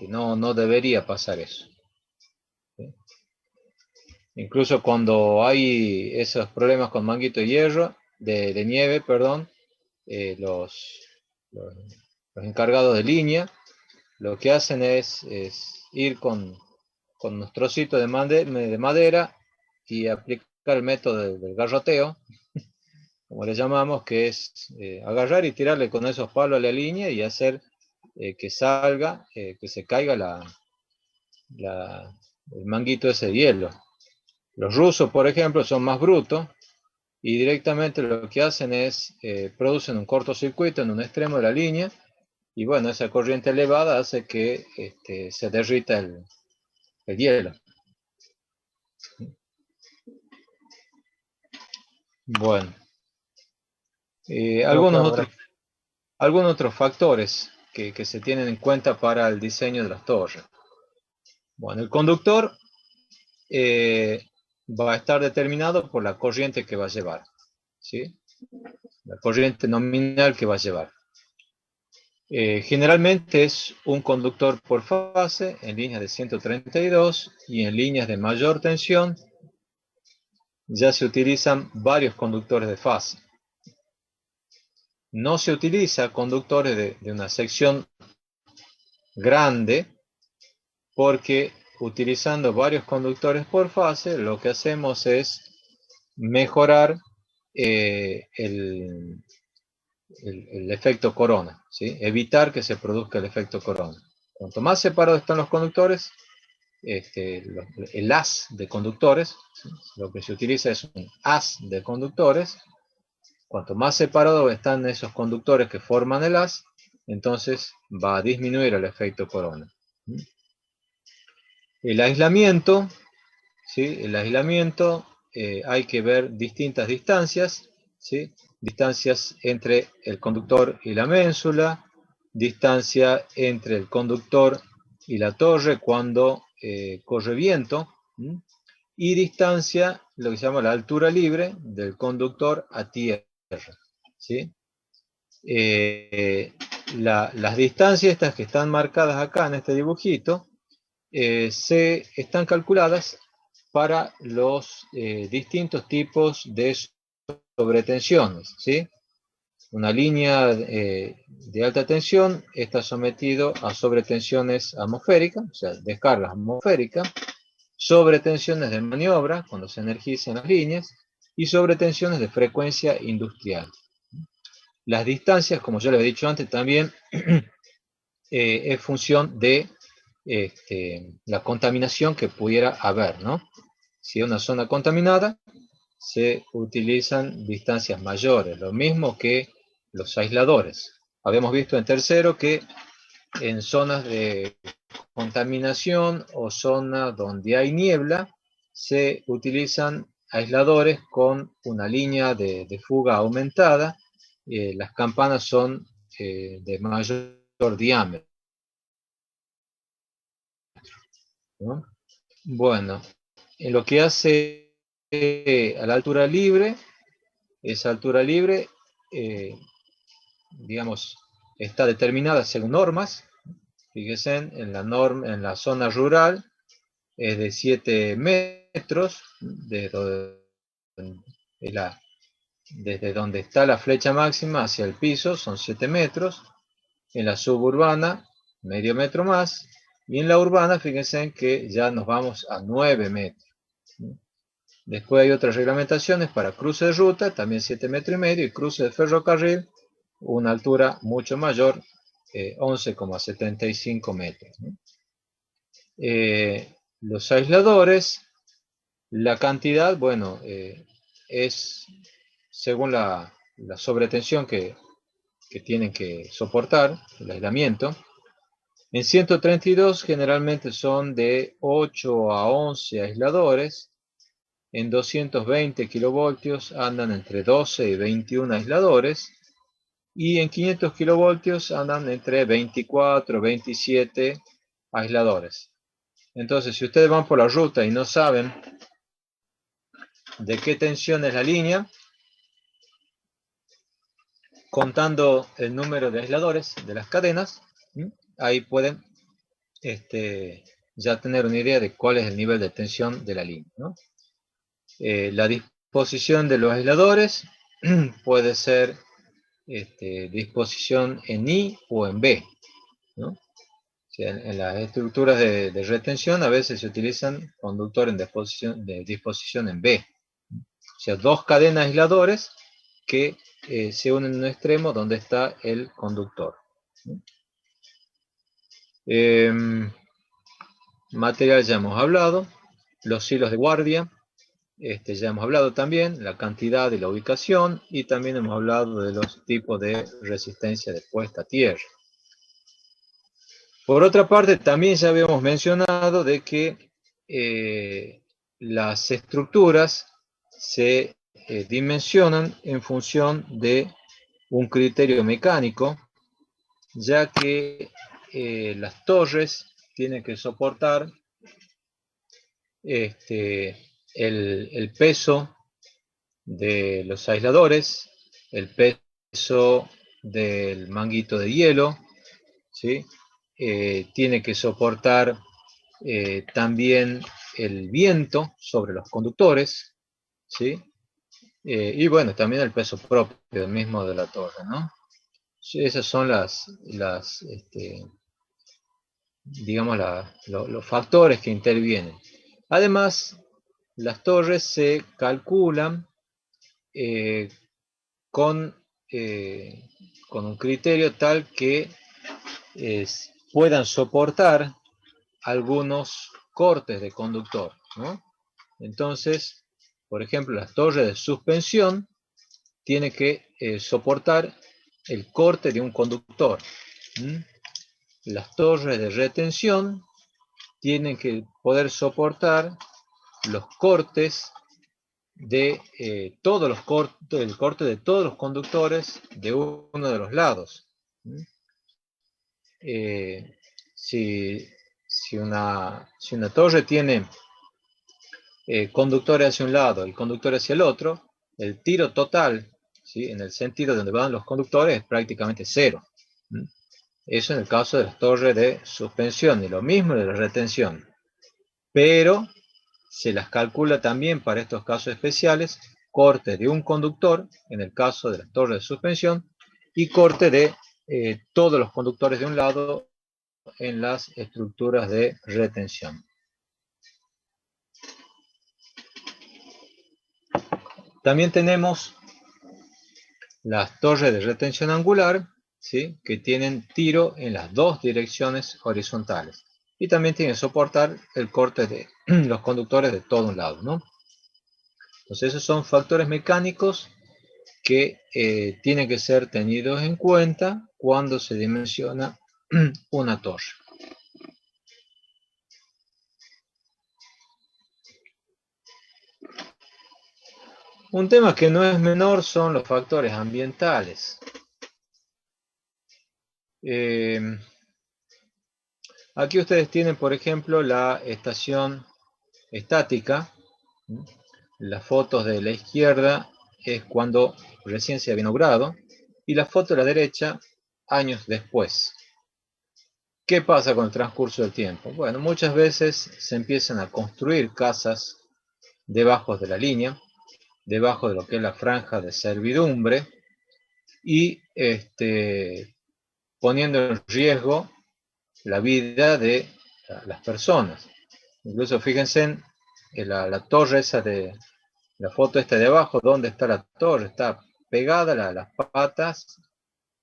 no debería pasar eso, ¿sí? Incluso cuando hay esos problemas con manguito de hierro, de nieve, perdón, eh, los, los, los encargados de línea lo que hacen es ir con unos trocitos de madera y aplicar el método del garroteo, como le llamamos, que es agarrar y tirarle con esos palos a la línea y hacer que salga, que se caiga el manguito ese de hielo. Los rusos, por ejemplo, son más brutos y directamente lo que hacen es producen un cortocircuito en un extremo de la línea, y bueno, esa corriente elevada hace que se derrita el hielo. Bueno, Quedó algunos claro, otros, gracias. algunos otros factores que se tienen en cuenta para el diseño de las torres. Bueno, el conductor va a estar determinado por la corriente que va a llevar, ¿sí? La corriente nominal que va a llevar. Generalmente es un conductor por fase en líneas de 132 y en líneas de mayor tensión ya se utilizan varios conductores de fase. No se utiliza conductores de una sección grande porque utilizando varios conductores por fase lo que hacemos es mejorar el efecto corona, ¿sí? Evitar que se produzca el efecto corona. Cuanto más separados están los conductores, el haz de conductores, ¿sí? Lo que se utiliza es un haz de conductores. Cuanto más separados están esos conductores que forman el haz, entonces va a disminuir el efecto corona. El aislamiento, ¿sí? El aislamiento hay que ver distintas distancias, ¿sí? Distancias entre el conductor y la ménsula, distancia entre el conductor y la torre cuando corre viento, ¿sí? Y distancia, lo que se llama la altura libre del conductor a tierra, ¿sí? Las distancias estas que están marcadas acá en este dibujito se están calculadas para los distintos tipos de sobretensiones, ¿sí? Una línea de alta tensión está sometido a sobretensiones atmosféricas, o sea, descargas atmosféricas, sobretensiones de maniobra, cuando se energizan las líneas, y sobretensiones de frecuencia industrial. Las distancias, como yo les he dicho antes, también es función de la contaminación que pudiera haber, ¿no? Si es una zona contaminada, se utilizan distancias mayores, lo mismo que los aisladores. Habíamos visto en tercero que en zonas de contaminación o zonas donde hay niebla, se utilizan aisladores con una línea de fuga aumentada. Las campanas son de mayor diámetro, ¿no? Bueno, en lo que hace a la altura libre, esa altura libre, digamos, está determinada según normas. Fíjense, en la zona rural es de 7 metros, desde donde está la flecha máxima hacia el piso son 7 metros. En la suburbana, medio metro más. Y en la urbana, fíjense que ya nos vamos a 9 metros. Después hay otras reglamentaciones para cruce de ruta, también 7 metros y medio, y cruce de ferrocarril, una altura mucho mayor, 11,75 metros. Los aisladores, la cantidad, bueno, es según la sobretensión que tienen que soportar, el aislamiento. En 132 generalmente son de 8 a 11 aisladores. En 220 kilovoltios andan entre 12 y 21 aisladores. Y en 500 kilovoltios andan entre 24 y 27 aisladores. Entonces, si ustedes van por la ruta y no saben de qué tensión es la línea, contando el número de aisladores de las cadenas, ahí pueden ya tener una idea de cuál es el nivel de tensión de la línea, ¿no? La disposición de los aisladores puede ser disposición en I o en B, ¿no? O sea, en las estructuras de retención a veces se utilizan conductores de disposición en B. O sea, dos cadenas aisladores que se unen en un extremo donde está el conductor. Material ya hemos hablado. Los hilos de guardia, ya hemos hablado también, la cantidad y la ubicación, y también hemos hablado de los tipos de resistencia de puesta a tierra. Por otra parte, también ya habíamos mencionado de que las estructuras se dimensionan en función de un criterio mecánico ya que las torres tienen que soportar el peso de los aisladores, el peso del manguito de hielo, ¿sí? Tiene que soportar también el viento sobre los conductores, ¿sí? Y bueno, también el peso propio mismo de la torre, ¿no? Sí, esas son digamos, los factores que intervienen. Además, las torres se calculan con un criterio tal que puedan soportar algunos cortes de conductor, ¿no? Entonces, por ejemplo, las torres de suspensión tienen que soportar el corte de un conductor. Las torres de retención tienen que poder soportar los cortes de el corte de todos los conductores de uno de los lados. Si una torre tiene conductores hacia un lado y conductores hacia el otro, el tiro total, ¿sí?, en el sentido donde van los conductores es prácticamente cero. Eso en el caso de las torres de suspensión, y lo mismo de la retención. Pero se las calcula también para estos casos especiales corte de un conductor, en el caso de las torres de suspensión, y corte de todos los conductores de un lado en las estructuras de retención. También tenemos las torres de retención angular, ¿sí?, que tienen tiro en las dos direcciones horizontales. Y también tienen que soportar el corte de los conductores de todo un lado, ¿no? Entonces esos son factores mecánicos que tienen que ser tenidos en cuenta cuando se dimensiona una torre. Un tema que no es menor son los factores ambientales. Aquí ustedes tienen, por ejemplo, la estación estática. Las fotos de la izquierda es cuando recién se había inaugurado, y la foto de la derecha años después. ¿Qué pasa con el transcurso del tiempo? Bueno, muchas veces se empiezan a construir casas debajo de la línea, debajo de lo que es la franja de servidumbre, y poniendo en riesgo la vida de las personas. Incluso fíjense en la torre esa de la foto esta de abajo, ¿dónde está la torre? Está pegada las patas,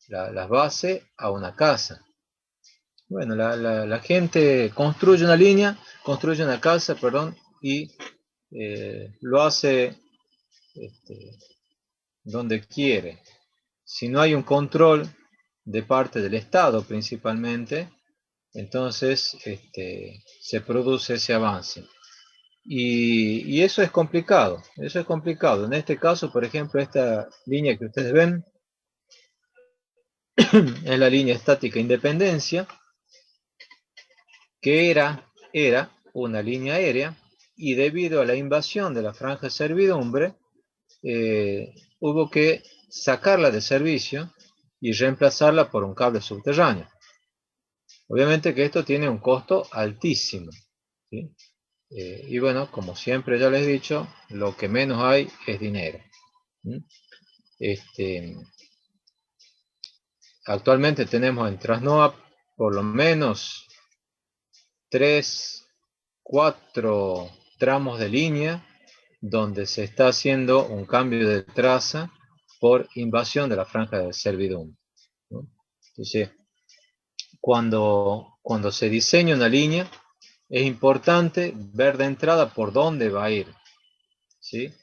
las bases a una casa. Bueno, la gente construye una línea, construye una casa, perdón, y lo hace donde quiere. Si no hay un control de parte del Estado principalmente, entonces se produce ese avance. Y eso es complicado, eso es complicado. En este caso, por ejemplo, esta línea que ustedes ven es la línea estática Independencia, que era una línea aérea, y debido a la invasión de la franja de servidumbre, hubo que sacarla de servicio y reemplazarla por un cable subterráneo. Obviamente que esto tiene un costo altísimo, ¿sí? Y bueno, como siempre ya les he dicho, lo que menos hay es dinero. Actualmente tenemos en Trasnoa por lo menos 3, 4 tramos de línea donde se está haciendo un cambio de traza por invasión de la franja de servidumbre, ¿no? Entonces, cuando se diseña una línea, es importante ver de entrada por dónde va a ir, ¿sí?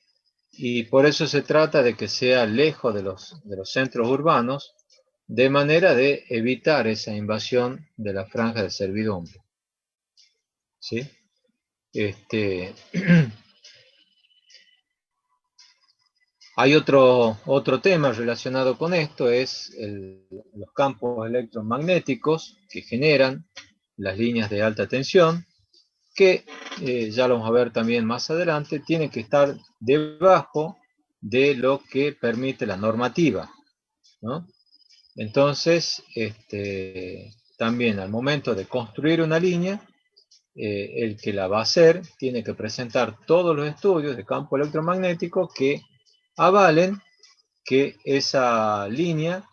Y por eso se trata de que sea lejos de los centros urbanos, de manera de evitar esa invasión de la franja de servidumbre, ¿sí? Hay otro tema relacionado con esto, es los campos electromagnéticos que generan las líneas de alta tensión, que ya lo vamos a ver también más adelante, tienen que estar debajo de lo que permite la normativa, ¿no? Entonces, también al momento de construir una línea, el que la va a hacer tiene que presentar todos los estudios de campo electromagnético que avalen que esa línea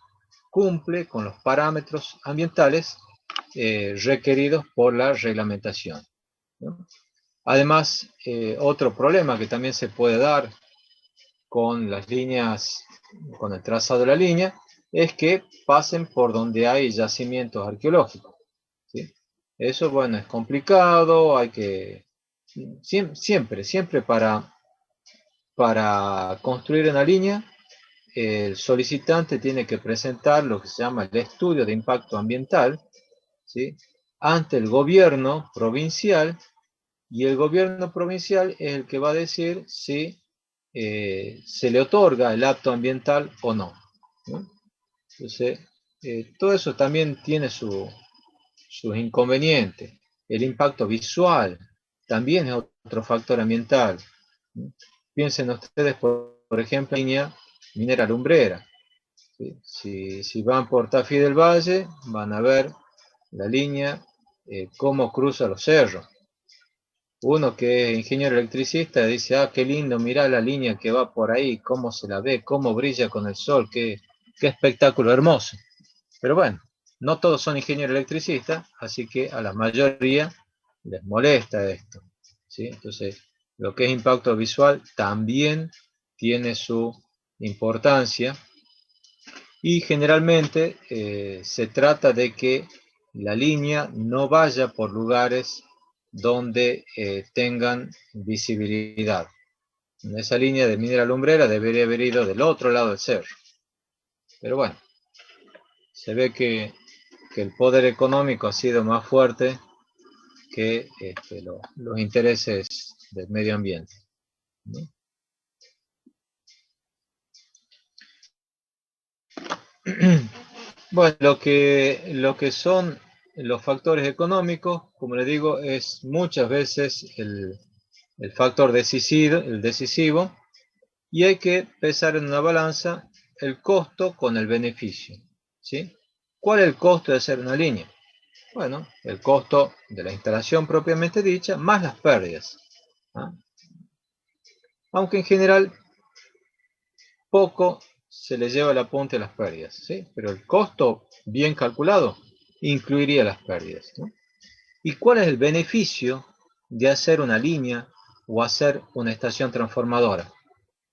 cumple con los parámetros ambientales requeridos por la reglamentación, ¿no? Además, otro problema que también se puede dar con las líneas, con el trazado de la línea, es que pasen por donde hay yacimientos arqueológicos, ¿sí? Eso, bueno, es complicado, hay que, siempre para construir una línea, el solicitante tiene que presentar lo que se llama el estudio de impacto ambiental, ¿sí?, ante el gobierno provincial, y el gobierno provincial es el que va a decir si se le otorga el acto ambiental o no, ¿no? Entonces, todo eso también tiene sus inconvenientes. El impacto visual también es otro factor ambiental, ¿no? Piensen ustedes, por ejemplo, en la línea minera lumbrera, ¿sí? Si van por Tafí del Valle, van a ver la línea, cómo cruza los cerros. Uno que es ingeniero electricista dice, ah, qué lindo, mirá la línea que va por ahí, cómo se la ve, cómo brilla con el sol, qué espectáculo hermoso. Pero bueno, no todos son ingenieros electricistas, así que a la mayoría les molesta esto, ¿sí? Entonces, lo que es impacto visual también tiene su importancia, y generalmente se trata de que la línea no vaya por lugares donde tengan visibilidad. Esa línea de minera lumbrera debería haber ido del otro lado del cerro. Pero bueno, se ve que el poder económico ha sido más fuerte que los intereses del medio ambiente, ¿no? Bueno, lo que son los factores económicos, como les digo, es muchas veces el factor decisivo, y hay que pesar en una balanza el costo con el beneficio, ¿sí? ¿Cuál es el costo de hacer una línea? Bueno, el costo de la instalación propiamente dicha, más las pérdidas, ¿no? Aunque en general poco se le lleva el apunte a las pérdidas, ¿sí? Pero el costo bien calculado incluiría las pérdidas, ¿no? ¿Y cuál es el beneficio de hacer una línea o hacer una estación transformadora?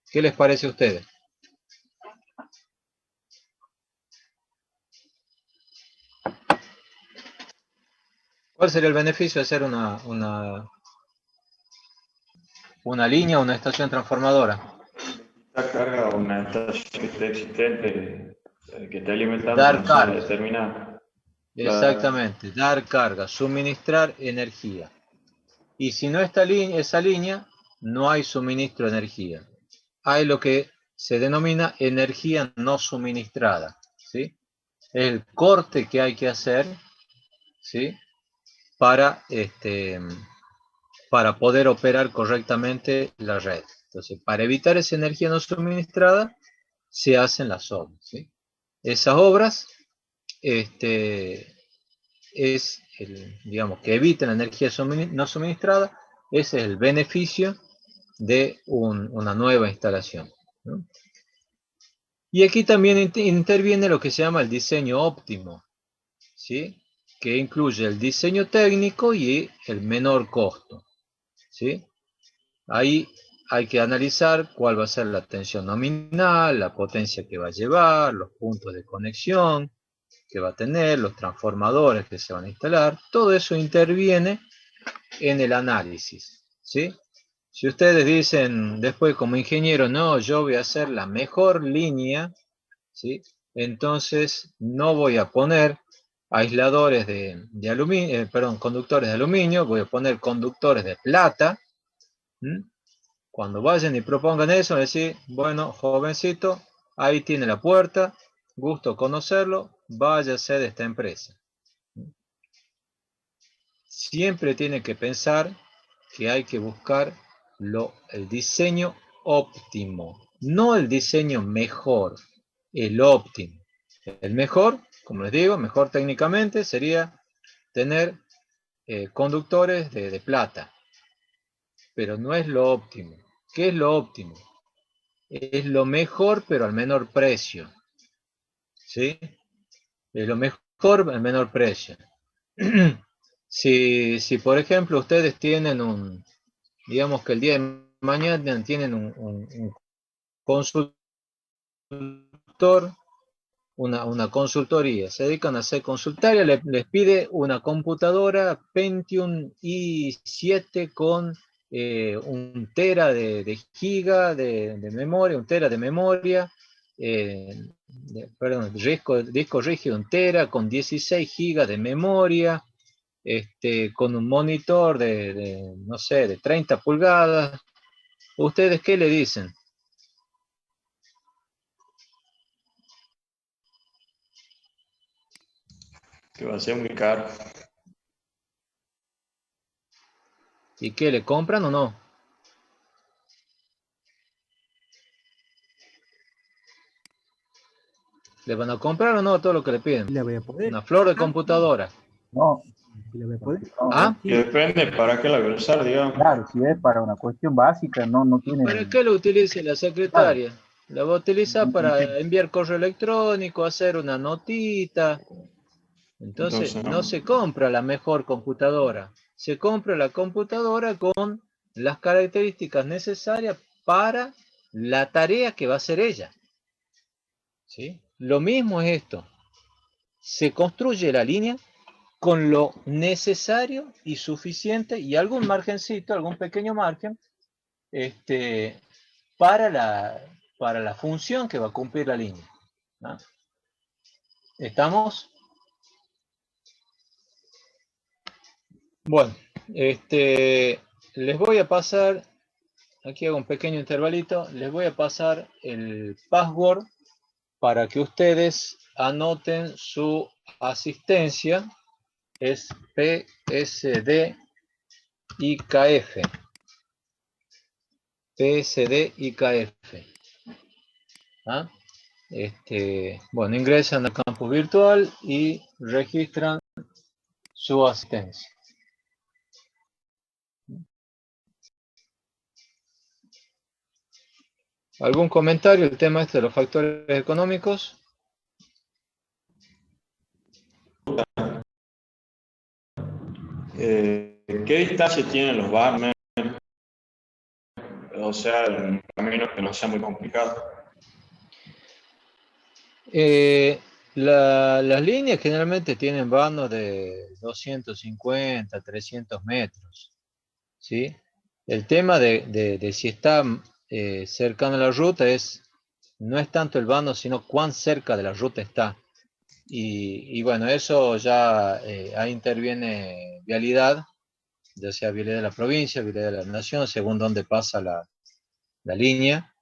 ¿Qué les parece a ustedes? ¿Cuál sería el beneficio de hacer una línea o una estación transformadora? La carga o una estación que esté existente, que esté alimentando Dar una zona carga. determinada. Exactamente, dar carga, suministrar energía. Y si no está esa línea, no hay suministro de energía. Hay lo que se denomina energía no suministrada, ¿sí? El corte que hay que hacer, ¿sí?, para poder operar correctamente la red. Entonces, para evitar esa energía no suministrada, se hacen las obras, ¿sí? Esas obras, digamos, que eviten la energía no suministrada. Ese es el beneficio de una nueva instalación, ¿no? Y aquí también interviene lo que se llama el diseño óptimo, ¿sí?, que incluye el diseño técnico y el menor costo, ¿sí? Ahí hay que analizar cuál va a ser la tensión nominal, la potencia que va a llevar, los puntos de conexión que va a tener, los transformadores que se van a instalar. Todo eso interviene en el análisis, ¿sí? Si ustedes dicen después como ingeniero, no, yo voy a hacer la mejor línea, ¿sí?, entonces no voy a poner aisladores de aluminio, conductores de aluminio, voy a poner conductores de plata, ¿sí?, Cuando vayan y propongan eso, decir, bueno, jovencito, ahí tiene la puerta, gusto conocerlo, váyase de esta empresa. Siempre tiene que pensar que hay que buscar el diseño óptimo, no el diseño mejor, el óptimo. El mejor, como les digo, mejor técnicamente sería tener conductores de plata, pero no es lo óptimo. ¿Qué es lo óptimo? Es lo mejor, pero al menor precio. ¿Sí? Es lo mejor al menor precio. Si por ejemplo ustedes tienen digamos que el día de mañana tienen un consultor, una consultoría, se dedican a hacer consultoría, les pide una computadora Pentium i7 con 1 tera de giga de memoria, 1 tera de memoria, perdón, disco rígido 1 tera con 16 gigas de memoria, con un monitor no sé, de 30 pulgadas. ¿Ustedes qué le dicen? Que va a ser muy caro. ¿Y qué, le compran o no? ¿Le van a comprar o no todo lo que le piden? ¿Le voy a poder? Una flor de computadora. No, ¿Le voy a poder? no, ¿Ah? Y depende para qué la voy a usar, digamos. claro, si es para una cuestión básica, no ¿Y para tiene, qué lo utilice la claro, secretaria? La va a utilizar no tiene. para enviar correo electrónico, hacer una notita. Entonces, Entonces, no no. se compra la mejor computadora. Se compra la computadora con las características necesarias para la tarea que va a hacer ella. ¿Sí? Lo mismo es esto. Se construye la línea con lo necesario y suficiente y algún margencito, algún pequeño margen, para la función que va a cumplir la línea, ¿no? ¿Estamos? Bueno, les voy a pasar, aquí hago un pequeño intervalito, les voy a pasar el password para que ustedes anoten su asistencia. Es PSDIKF. PSDIKF. ¿Ah? Bueno, ingresan al campus virtual y registran su asistencia. ¿Algún comentario del tema de los factores económicos? ¿Qué distancia tienen los barmen? O sea, en caminos que no sea muy complicado. Las líneas generalmente tienen vanos de 250, 300 metros, ¿sí? El tema de si está cercano a la ruta no es tanto el vano, sino cuán cerca de la ruta está. Y bueno, eso ya ahí interviene vialidad, ya sea vialidad de la provincia, vialidad de la nación, según dónde pasa la línea.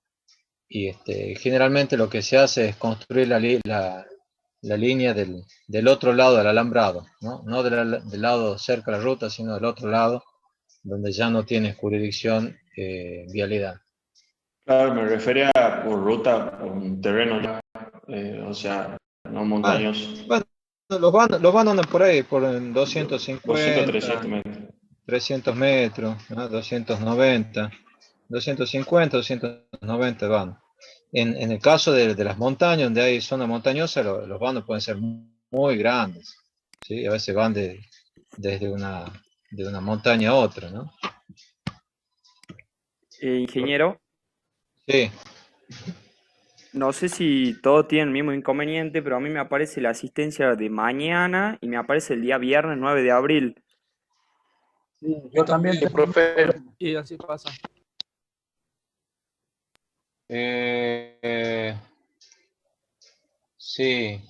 Y generalmente lo que se hace es construir la línea del otro lado del alambrado, no del lado cerca de la ruta, sino del otro lado, donde ya no tiene jurisdicción vialidad. Claro, me refería por ruta, por un terreno, o sea, no montañoso. Bueno, los van andan por ahí, por 250, 200, 300 metros. 300 metros, ¿no? 290, 250, 290 van. En el caso de las montañas, donde hay zona montañosa, los bandos pueden ser muy grandes, ¿sí? A veces van desde de una montaña a otra, ¿no? Ingeniero, Sí. no sé si todos tienen el mismo inconveniente, pero a mí me aparece la asistencia de mañana y me aparece el día viernes 9 de abril. Sí, yo también, profe. Y así pasa. Sí.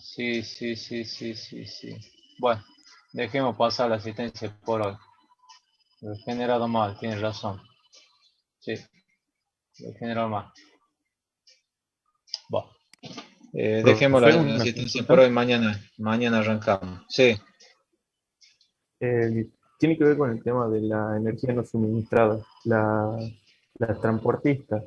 Bueno, dejemos pasar la asistencia por hoy. Lo he generado mal, tienes razón. Sí. el general más. Bueno, dejemos la asistencia por hoy, mañana arrancamos. Sí. Tiene que ver con el tema de la energía no suministrada. Las transportistas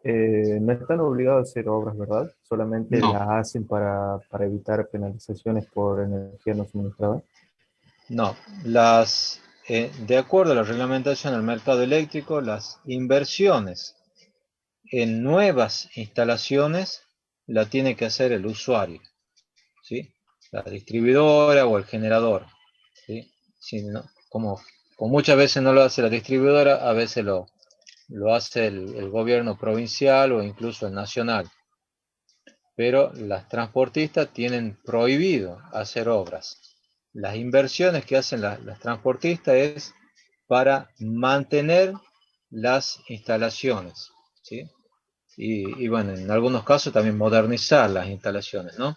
no están obligados a hacer obras, ¿verdad? Solamente No. las hacen para evitar penalizaciones por energía no suministrada. No, de acuerdo a la reglamentación del mercado eléctrico, las inversiones en nuevas instalaciones la tiene que hacer el usuario, ¿sí? La distribuidora o el generador, ¿sí? Si no, como muchas veces no lo hace la distribuidora, a veces lo hace el gobierno provincial o incluso el nacional. Pero las transportistas tienen prohibido hacer obras. Las inversiones que hacen las transportistas es para mantener las instalaciones, ¿sí? Y bueno, en algunos casos también modernizar las instalaciones, ¿no?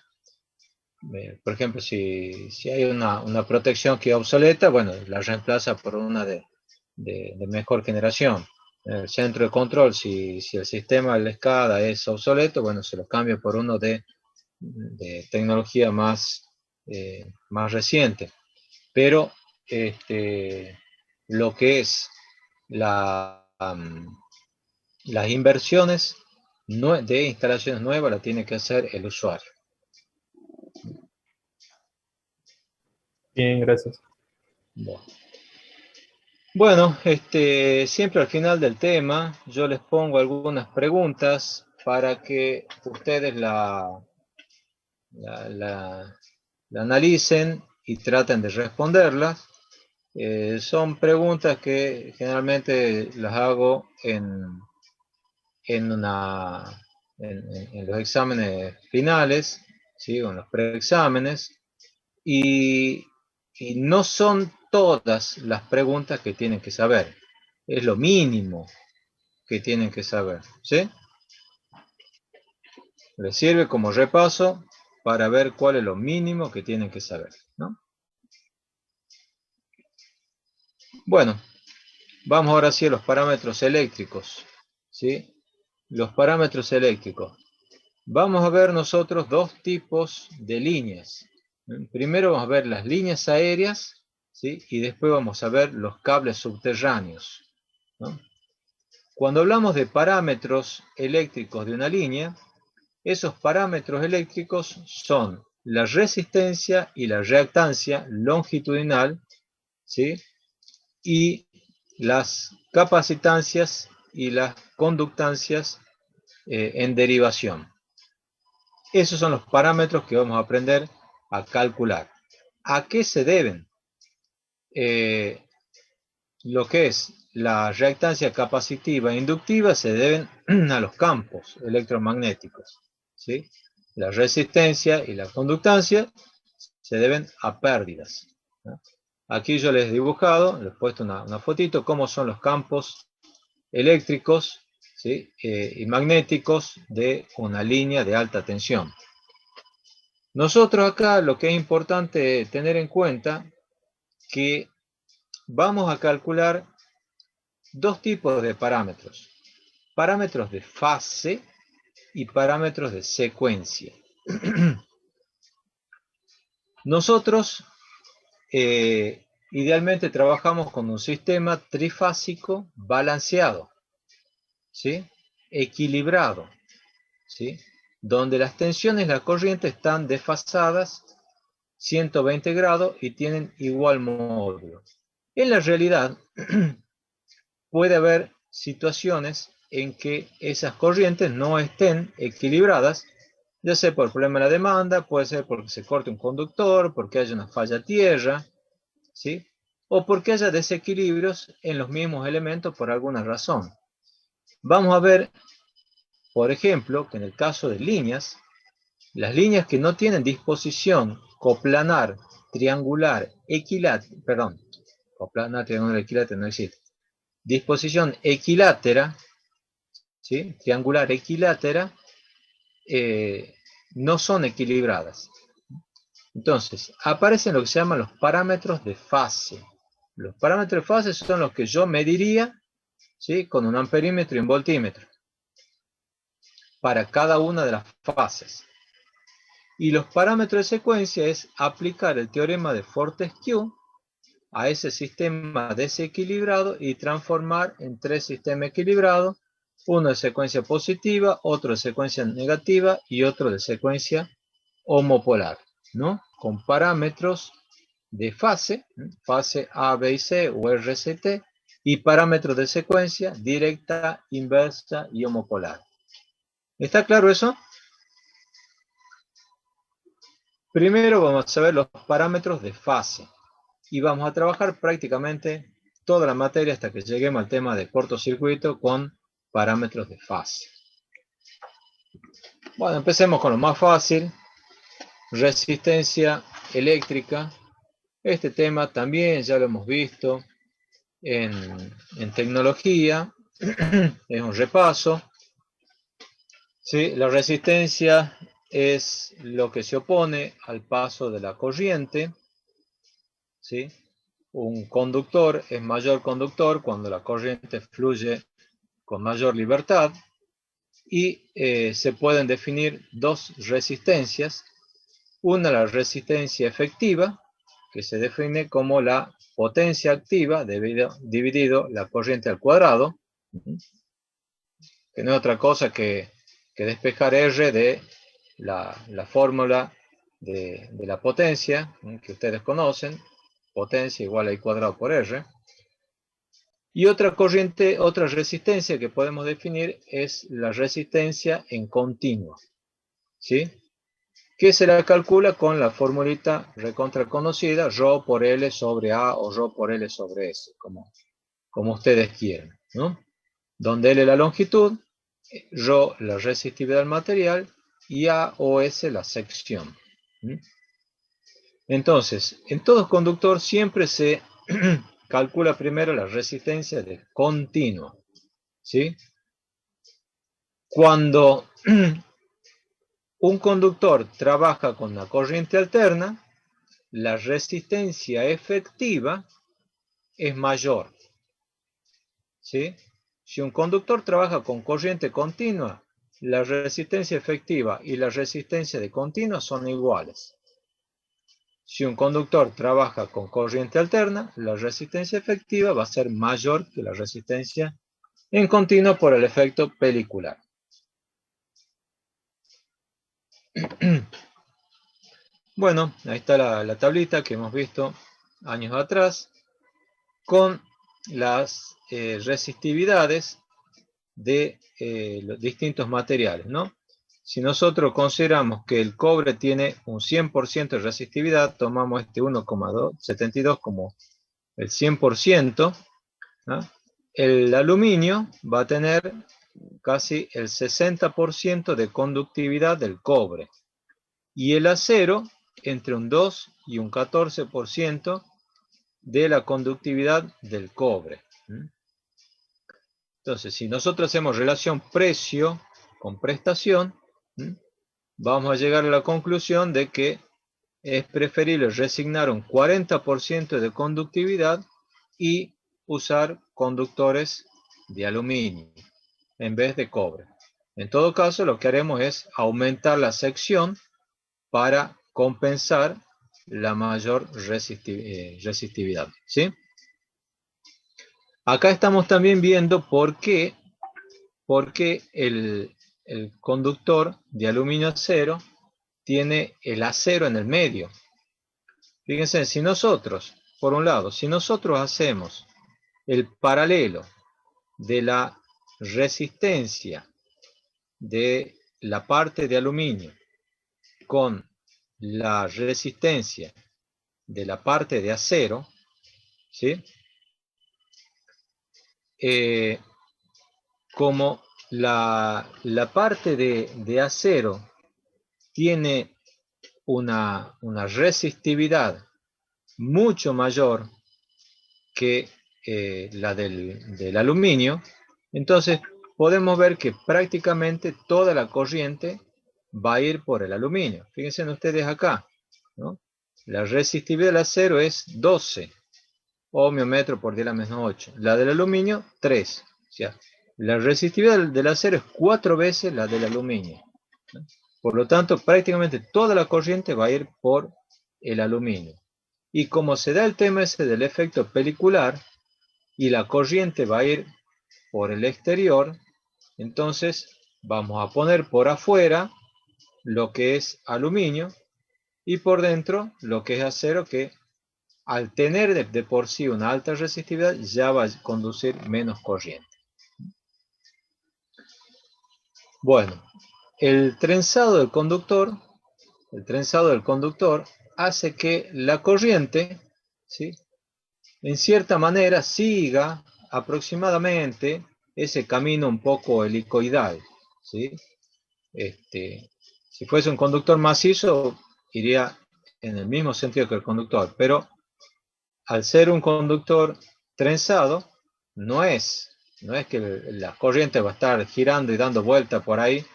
Por ejemplo, si hay una protección que es obsoleta, bueno, la reemplaza por una de mejor generación. El centro de control, si el sistema del SCADA es obsoleto, bueno, se lo cambia por uno de tecnología más reciente. Pero lo que es las inversiones de instalaciones nuevas la tiene que hacer el usuario. Bien, gracias. Bueno, siempre al final del tema yo les pongo algunas preguntas para que ustedes la analicen y traten de responderlas. Son preguntas que generalmente las hago en los exámenes finales, ¿sí? O en los preexámenes, y no son todas las preguntas que tienen que saber. Es lo mínimo que tienen que saber, ¿sí? Les sirve como repaso para ver cuál es lo mínimo que tienen que saber, ¿no? Bueno, vamos ahora sí a los parámetros eléctricos, ¿sí? Los parámetros eléctricos. Vamos a ver nosotros dos tipos de líneas. Primero vamos a ver las líneas aéreas, ¿sí? Y después vamos a ver los cables subterráneos, ¿no? Cuando hablamos de parámetros eléctricos de una línea, esos parámetros eléctricos son la resistencia y la reactancia longitudinal, ¿sí? Y las capacitancias y las conductancias en derivación. Esos son los parámetros que vamos a aprender a calcular. ¿A qué se deben? Lo que es la reactancia capacitiva e inductiva se deben a los campos electromagnéticos, ¿sí? La resistencia y la conductancia se deben a pérdidas, ¿no? Aquí yo les he dibujado, les he puesto una fotito, cómo son los campos eléctricos, ¿sí? Y magnéticos de una línea de alta tensión. Nosotros acá lo que es importante tener en cuenta que vamos a calcular dos tipos de parámetros. Parámetros de fase y parámetros de secuencia. Nosotros idealmente trabajamos con un sistema trifásico balanceado, ¿sí? Equilibrado, ¿sí? Donde las tensiones y la corriente están desfasadas 120 grados y tienen igual módulo. En la realidad, puede haber situaciones en que esas corrientes no estén equilibradas, ya sea por problema de la demanda, puede ser porque se corte un conductor, porque haya una falla a tierra, ¿sí? O porque haya desequilibrios en los mismos elementos por alguna razón. Vamos a ver, por ejemplo, que en el caso de líneas, las líneas que no tienen disposición coplanar, triangular, equilátera, perdón, coplanar, triangular, equilátera no existe. Disposición equilátera, ¿sí? Triangular equilátera, no son equilibradas. Entonces, aparecen lo que se llaman los parámetros de fase. Los parámetros de fase son los que yo mediría ¿sí? Con un amperímetro y un voltímetro para cada una de las fases. Y los parámetros de secuencia es aplicar el teorema de Fortescue a ese sistema desequilibrado y transformar en 3 sistemas equilibrados, uno de secuencia positiva, otro de secuencia negativa y otro de secuencia homopolar, ¿no? Con parámetros de fase, fase A, B y C o RCT, y parámetros de secuencia directa, inversa y homopolar. ¿Está claro eso? Primero vamos a ver los parámetros de fase y vamos a trabajar prácticamente toda la materia hasta que lleguemos al tema de cortocircuito con parámetros de fase. Bueno, empecemos con lo más fácil, resistencia eléctrica. Este tema también ya lo hemos visto en tecnología, es un repaso. ¿Sí? La resistencia es lo que se opone al paso de la corriente. ¿Sí? Un conductor es mayor conductor cuando la corriente fluye con mayor libertad. Y se pueden definir dos resistencias. Una, la resistencia efectiva, que se define como la potencia activa dividido la corriente al cuadrado, que no es otra cosa que despejar R de la fórmula de la potencia, que ustedes conocen, potencia igual a I cuadrado por R. Y otra corriente, otra resistencia que podemos definir es la resistencia en continuo, ¿sí? Que se la calcula con la formulita recontra conocida, ρ por L sobre A o ρ por L sobre S, como ustedes quieran, ¿no? Donde L es la longitud, ρ la resistividad del material y A o S la sección. Entonces, en todo conductor siempre se calcula primero la resistencia de continuo, ¿sí? Cuando un conductor trabaja con la corriente alterna, la resistencia efectiva es mayor, ¿sí? Si un conductor trabaja con corriente continua, la resistencia efectiva y la resistencia de continua son iguales. Si un conductor trabaja con corriente alterna, la resistencia efectiva va a ser mayor que la resistencia en continuo por el efecto pelicular. Bueno, ahí está la tablita que hemos visto años atrás con las resistividades de los distintos materiales, ¿no? Si nosotros consideramos que el cobre tiene un 100% de resistividad, tomamos este 1,72 como el 100%, ¿no? El aluminio va a tener casi el 60% de conductividad del cobre y el acero entre un 2 y un 14% de la conductividad del cobre. Entonces, si nosotros hacemos relación precio con prestación, vamos a llegar a la conclusión de que es preferible resignar un 40% de conductividad y usar conductores de aluminio en vez de cobre. En todo caso, lo que haremos es aumentar la sección para compensar la mayor resistividad, ¿sí? Acá estamos también viendo por qué el conductor de aluminio acero tiene el acero en el medio. Fíjense, si nosotros, por un lado, si nosotros hacemos el paralelo de la resistencia de la parte de aluminio con la resistencia de la parte de acero, ¿sí? Como la parte de acero tiene una resistividad mucho mayor que la del aluminio, entonces podemos ver que prácticamente toda la corriente va a ir por el aluminio. Fíjense ustedes acá, ¿no? La resistividad del acero es 12 ohmiometro por 10 a la menos 8. La del aluminio, 3. sea, la resistividad del acero es 4 veces la del aluminio. Por lo tanto, prácticamente toda la corriente va a ir por el aluminio. Y como se da el tema ese del efecto pelicular, y la corriente va a ir por el exterior, entonces vamos a poner por afuera lo que es aluminio y por dentro lo que es acero, que al tener de por sí una alta resistividad ya va a conducir menos corriente. Bueno, el trenzado del conductor hace que la corriente, ¿sí?, en cierta manera siga aproximadamente ese camino un poco helicoidal, ¿sí? Si fuese un conductor macizo, iría en el mismo sentido que el conductor, pero al ser un conductor trenzado, no es que la corriente va a estar girando y dando vuelta por ahí,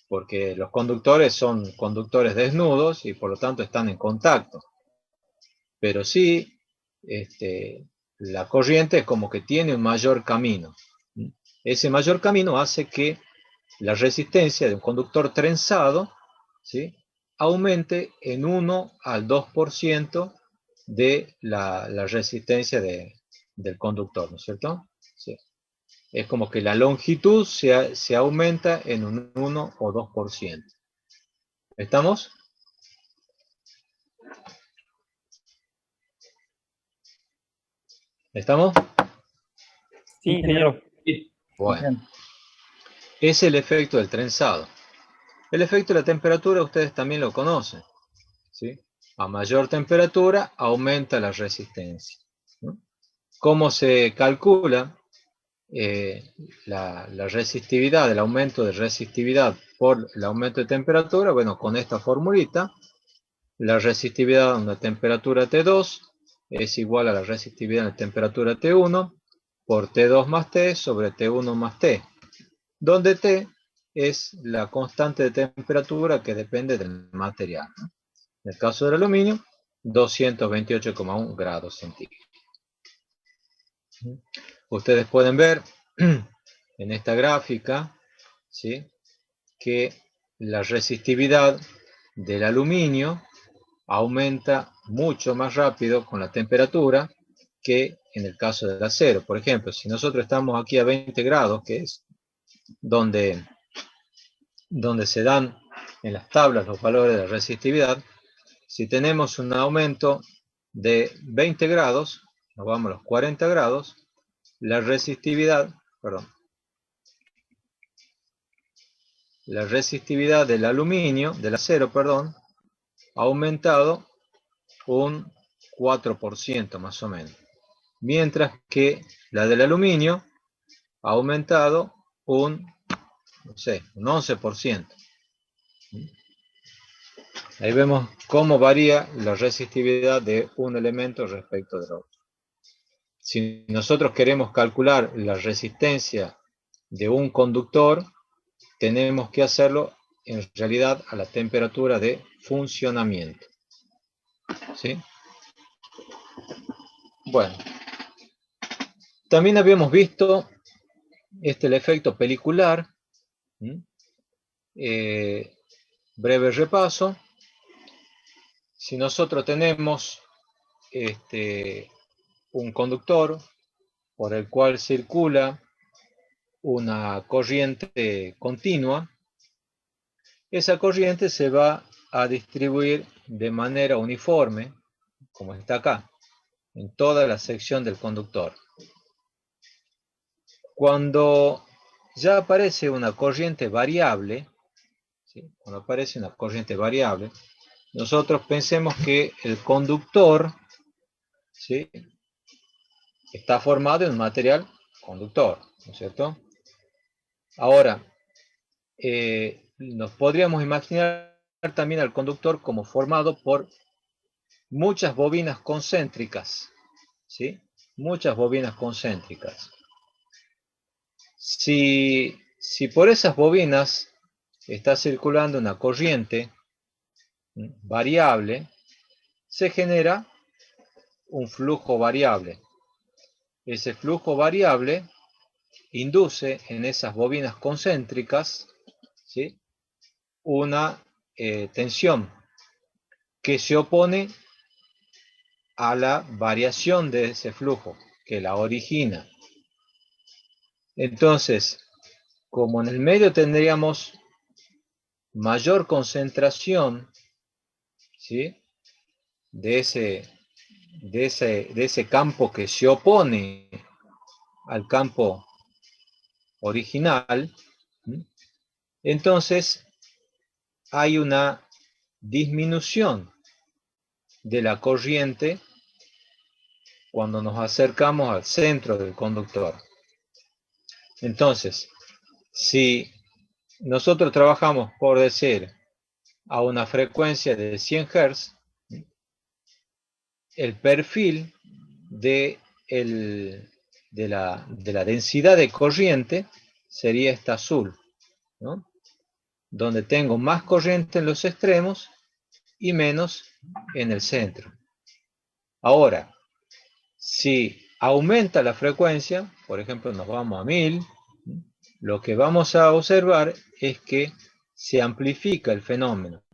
porque los conductores son conductores desnudos y por lo tanto están en contacto. Pero sí, la corriente es como que tiene un mayor camino. Ese mayor camino hace que la resistencia de un conductor trenzado, ¿sí?, aumente en 1 al 2% de la resistencia del conductor, ¿no es cierto? Sí. Es como que la longitud se aumenta en un 1 o 2%. ¿Estamos? ¿Estamos? Sí, ingeniero. Bueno, es el efecto del trenzado. El efecto de la temperatura ustedes también lo conocen, ¿sí? A mayor temperatura aumenta la resistencia, ¿no? ¿Cómo se calcula la resistividad, el aumento de resistividad por el aumento de temperatura? Bueno, con esta formulita, la resistividad a una temperatura T2 es igual a la resistividad a la temperatura T1 por T2 más T sobre T1 más T, donde T es la constante de temperatura que depende del material, ¿no? En el caso del aluminio, 228,1 grados centígrados. Ustedes pueden ver en esta gráfica, ¿sí?, que la resistividad del aluminio aumenta mucho más rápido con la temperatura que en el caso del acero. Por ejemplo, si nosotros estamos aquí a 20 grados, que es donde se dan en las tablas los valores de resistividad, si tenemos un aumento de 20 grados, nos vamos a los 40 grados, la resistividad del aluminio, del acero, ha aumentado un 4% más o menos, mientras que la del aluminio ha aumentado un 11%. Ahí vemos cómo varía la resistividad de un elemento respecto del otro. Si nosotros queremos calcular la resistencia de un conductor, tenemos que hacerlo en realidad a la temperatura de funcionamiento, ¿sí? Bueno, también habíamos visto el efecto pelicular. Breve repaso. Si nosotros tenemos un conductor por el cual circula una corriente continua, esa corriente se va a distribuir de manera uniforme, como está acá, en toda la sección del conductor. Cuando ya aparece una corriente variable, ¿sí?, cuando aparece una corriente variable, nosotros pensemos que el conductor, ¿sí?, está formado en un material conductor, ¿no es cierto? Ahora, nos podríamos imaginar también al conductor como formado por muchas bobinas concéntricas, ¿sí? Muchas bobinas concéntricas. Si por esas bobinas está circulando una corriente variable, se genera un flujo variable. Ese flujo variable induce en esas bobinas concéntricas, ¿sí?, una tensión que se opone a la variación de ese flujo, que la origina. Entonces, como en el medio tendríamos mayor concentración, ¿sí?, de ese campo que se opone al campo original, ¿sí?, entonces hay una disminución de la corriente cuando nos acercamos al centro del conductor. Entonces, si nosotros trabajamos, por decir, a una frecuencia de 100 Hz, el perfil de la densidad de corriente sería esta azul, ¿no?, donde tengo más corriente en los extremos y menos en el centro. Ahora, si aumenta la frecuencia, por ejemplo, nos vamos a 1000, lo que vamos a observar es que se amplifica el fenómeno.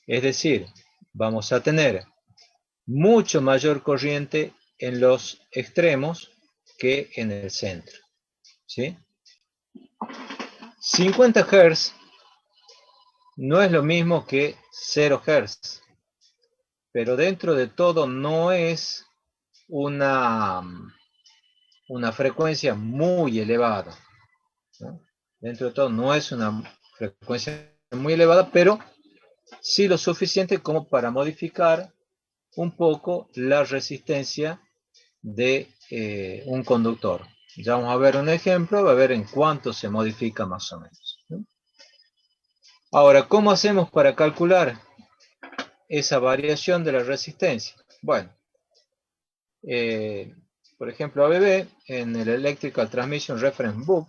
Es decir, vamos a tener mucho mayor corriente en los extremos que en el centro, ¿sí? 50 Hz no es lo mismo que 0 Hz, pero dentro de todo no es una frecuencia muy elevada, ¿no? Dentro de todo no es una frecuencia muy elevada, pero sí lo suficiente como para modificar un poco la resistencia de un conductor. Ya vamos a ver un ejemplo, a ver en cuánto se modifica más o menos, ¿no? Ahora, ¿cómo hacemos para calcular esa variación de la resistencia? Bueno, por ejemplo, ABB en el Electrical Transmission Reference Book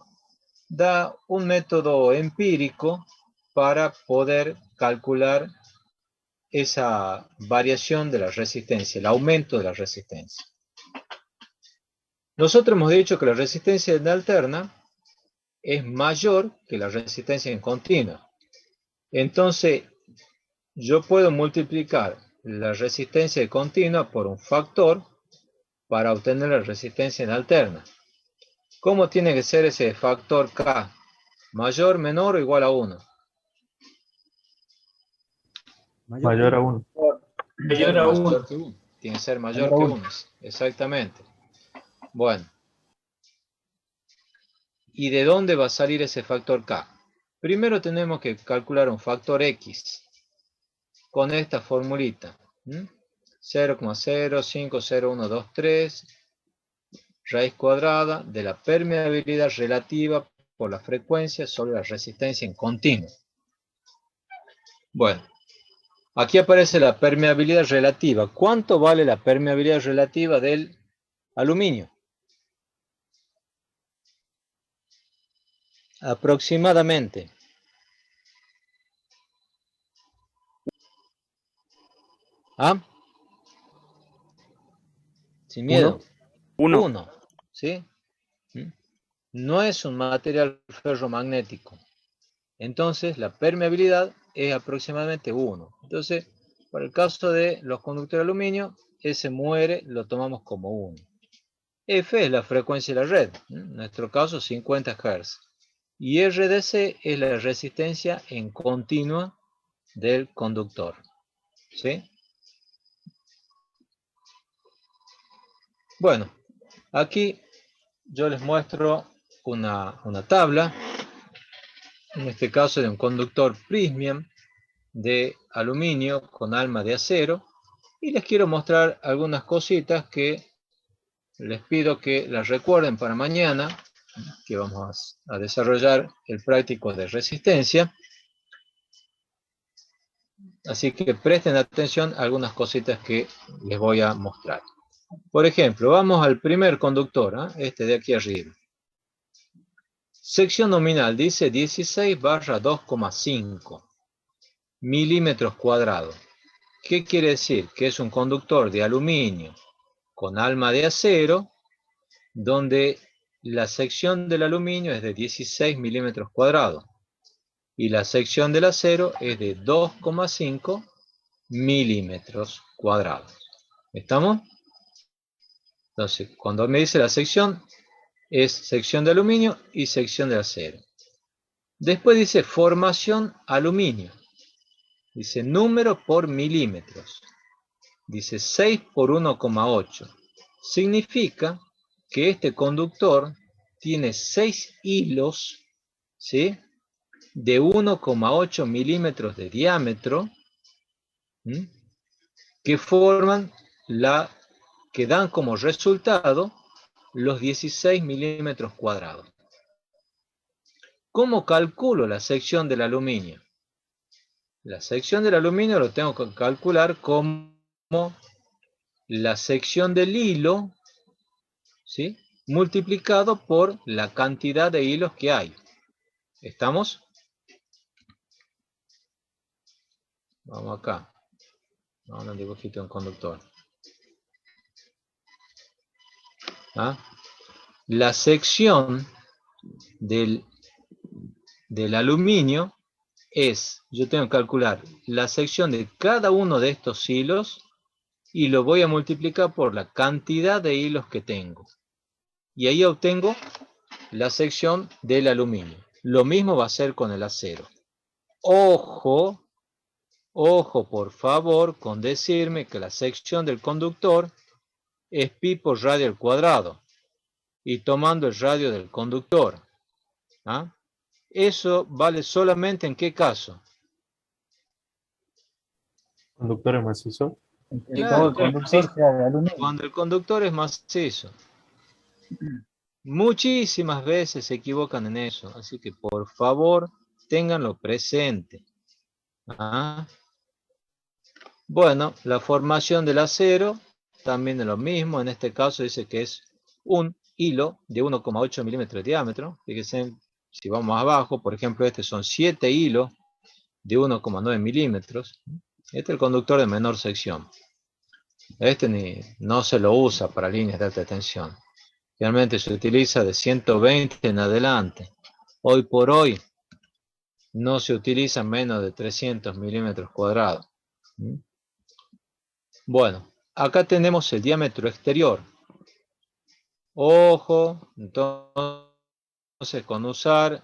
da un método empírico para poder calcular esa variación de la resistencia, el aumento de la resistencia. Nosotros hemos dicho que la resistencia en alterna es mayor que la resistencia en continua. Entonces, yo puedo multiplicar la resistencia de continua por un factor para obtener la resistencia en alterna. ¿Cómo tiene que ser ese factor K? ¿Mayor, menor o igual a 1? Mayor a 1. Mayor a 1. Mayor que 1. Tiene que ser mayor que 1. Exactamente. Bueno. ¿Y de dónde va a salir ese factor K? Primero tenemos que calcular un factor X con esta formulita. 0,050123 raíz cuadrada de la permeabilidad relativa por la frecuencia sobre la resistencia en continuo. Bueno, aquí aparece la permeabilidad relativa. ¿Cuánto vale la permeabilidad relativa del aluminio? Aproximadamente. ¿Ah? Sin miedo. 1. 1. ¿Sí? No es un material ferromagnético. Entonces, la permeabilidad es aproximadamente 1. Entonces, para el caso de los conductores de aluminio, ese muere, lo tomamos como 1. F es la frecuencia de la red. En nuestro caso, 50 Hz. Y RDC es la resistencia en continua del conductor. ¿Sí? Bueno, aquí yo les muestro una tabla, en este caso de un conductor Prysmian de aluminio con alma de acero, y les quiero mostrar algunas cositas que les pido que las recuerden para mañana, que vamos a desarrollar el práctico de resistencia. Así que presten atención a algunas cositas que les voy a mostrar. Por ejemplo, vamos al primer conductor, este de aquí arriba. Sección nominal dice 16/2,5 milímetros cuadrados. ¿Qué quiere decir? Que es un conductor de aluminio con alma de acero, donde la sección del aluminio es de 16 milímetros cuadrados y la sección del acero es de 2,5 milímetros cuadrados. ¿Estamos? Entonces, cuando me dice la sección, es sección de aluminio y sección de acero. Después dice formación aluminio. Dice número por milímetros. Dice 6 por 1,8. Significa que este conductor tiene 6 hilos, ¿sí?, de 1,8 milímetros de diámetro, ¿sí?, que forman que dan como resultado los 16 milímetros cuadrados. ¿Cómo calculo la sección del aluminio? La sección del aluminio lo tengo que calcular como la sección del hilo, ¿sí?, multiplicado por la cantidad de hilos que hay. ¿Estamos? Vamos acá. Vamos a un dibujito de un conductor. ¿Ah? La sección del aluminio es, yo tengo que calcular la sección de cada uno de estos hilos y lo voy a multiplicar por la cantidad de hilos que tengo. Y ahí obtengo la sección del aluminio. Lo mismo va a ser con el acero. Ojo, ojo por favor con decirme que la sección del conductor es pi por radio al cuadrado y tomando el radio del conductor. ¿Ah? Eso vale solamente ¿en qué caso? Conductores macizos. Que todo el conductor sea de aluminio. Cuando el conductor es macizo. Muchísimas veces se equivocan en eso, así que por favor ténganlo presente. ¿Ah? Bueno, la formación del acero también es lo mismo. En este caso dice que es un hilo de 1,8 milímetros de diámetro. Fíjense, si vamos abajo, por ejemplo, este son 7 hilos de 1,9 milímetros. Este es el conductor de menor sección. Este no se lo usa para líneas de alta tensión. Realmente se utiliza de 120 en adelante. Hoy por hoy no se utiliza menos de 300 milímetros cuadrados. Bueno, acá tenemos el diámetro exterior. Ojo, entonces con usar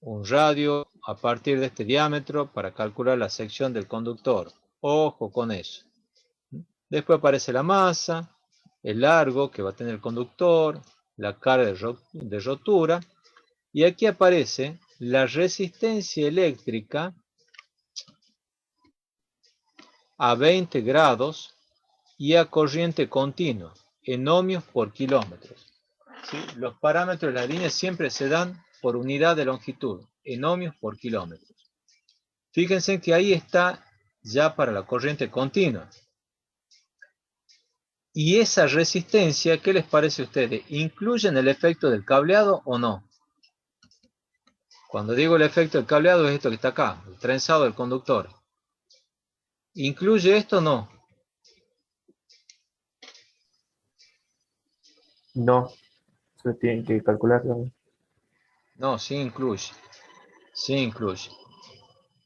un radio a partir de este diámetro para calcular la sección del conductor. Ojo con eso. Después aparece la masa, el largo que va a tener el conductor, la carga de rotura, y aquí aparece la resistencia eléctrica a 20 grados y a corriente continua, en ohmios por kilómetros. ¿Sí? Los parámetros de la línea siempre se dan por unidad de longitud, en ohmios por kilómetros. Fíjense que ahí está ya para la corriente continua. Y esa resistencia, ¿qué les parece a ustedes? ¿Incluyen el efecto del cableado o no? Cuando digo el efecto del cableado es esto que está acá, el trenzado del conductor. ¿Incluye esto o no? No, se tienen que calcular también. No, sí incluye. Sí incluye.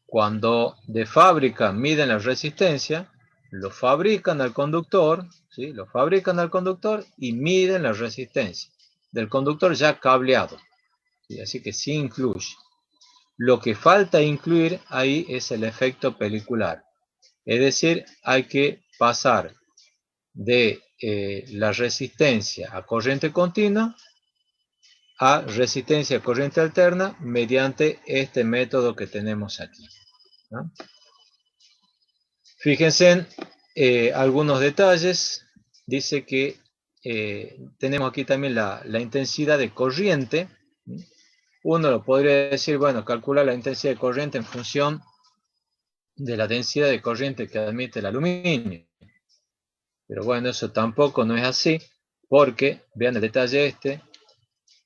Cuando de fábrica miden la resistencia, lo fabrican al conductor, ¿sí? Lo fabrican al conductor y miden la resistencia del conductor ya cableado. ¿Sí? Así que sí incluye. Lo que falta incluir ahí es el efecto pelicular. Es decir, hay que pasar de la resistencia a corriente continua a resistencia a corriente alterna mediante este método que tenemos aquí. ¿No? Fíjense en algunos detalles. Dice que tenemos aquí también la intensidad de corriente. Uno lo podría decir, bueno, calcular la intensidad de corriente en función de la densidad de corriente que admite el aluminio. Pero bueno, eso tampoco no es así, porque, vean el detalle este,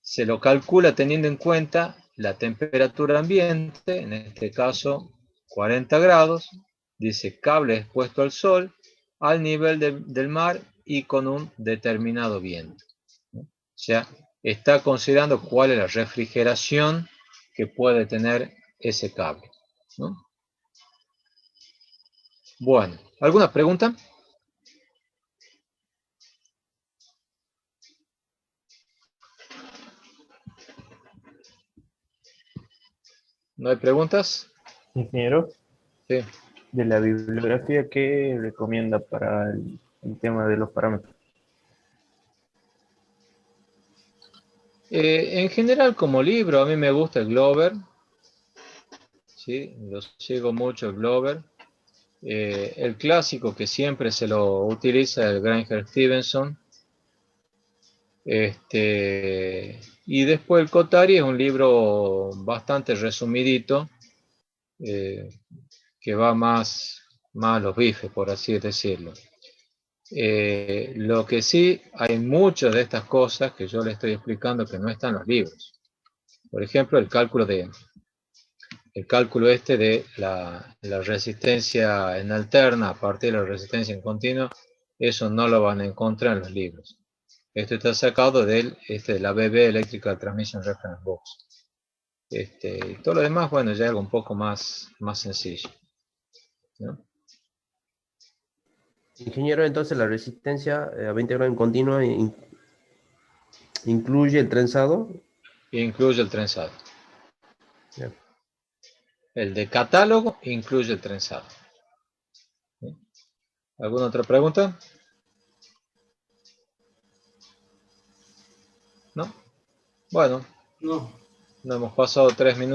se lo calcula teniendo en cuenta la temperatura ambiente, en este caso 40 grados, dice cable expuesto al sol, al nivel del mar y con un determinado viento. sea, está considerando cuál es la refrigeración que puede tener ese cable, ¿no? Bueno, ¿alguna pregunta? ¿No hay preguntas? Ingeniero, Sí. de la bibliografía, ¿qué recomienda para el tema de los parámetros? En general, como libro, a mí me gusta el Glover. ¿Sí? Lo sigo mucho el Glover. El clásico que siempre se lo utiliza el Granger Stevenson. Y después el Cotari es un libro bastante resumidito, que va más a los bifes, por así decirlo. Lo que sí, hay muchas de estas cosas que yo le estoy explicando que no están en los libros. Por ejemplo, el cálculo de la resistencia en alterna a partir de la resistencia en continua, eso no lo van a encontrar en los libros. Esto está sacado de la BB, Electrical Transmission Reference Box. Y todo lo demás, bueno, ya es algo un poco más sencillo, ¿no? Ingeniero, entonces la resistencia a 20 grados en continua incluye el trenzado. Incluye el trenzado. Bien. El de catálogo incluye el trenzado. ¿Sí? ¿Alguna otra pregunta? ¿No? Bueno, No. nos hemos pasado 3 minutos.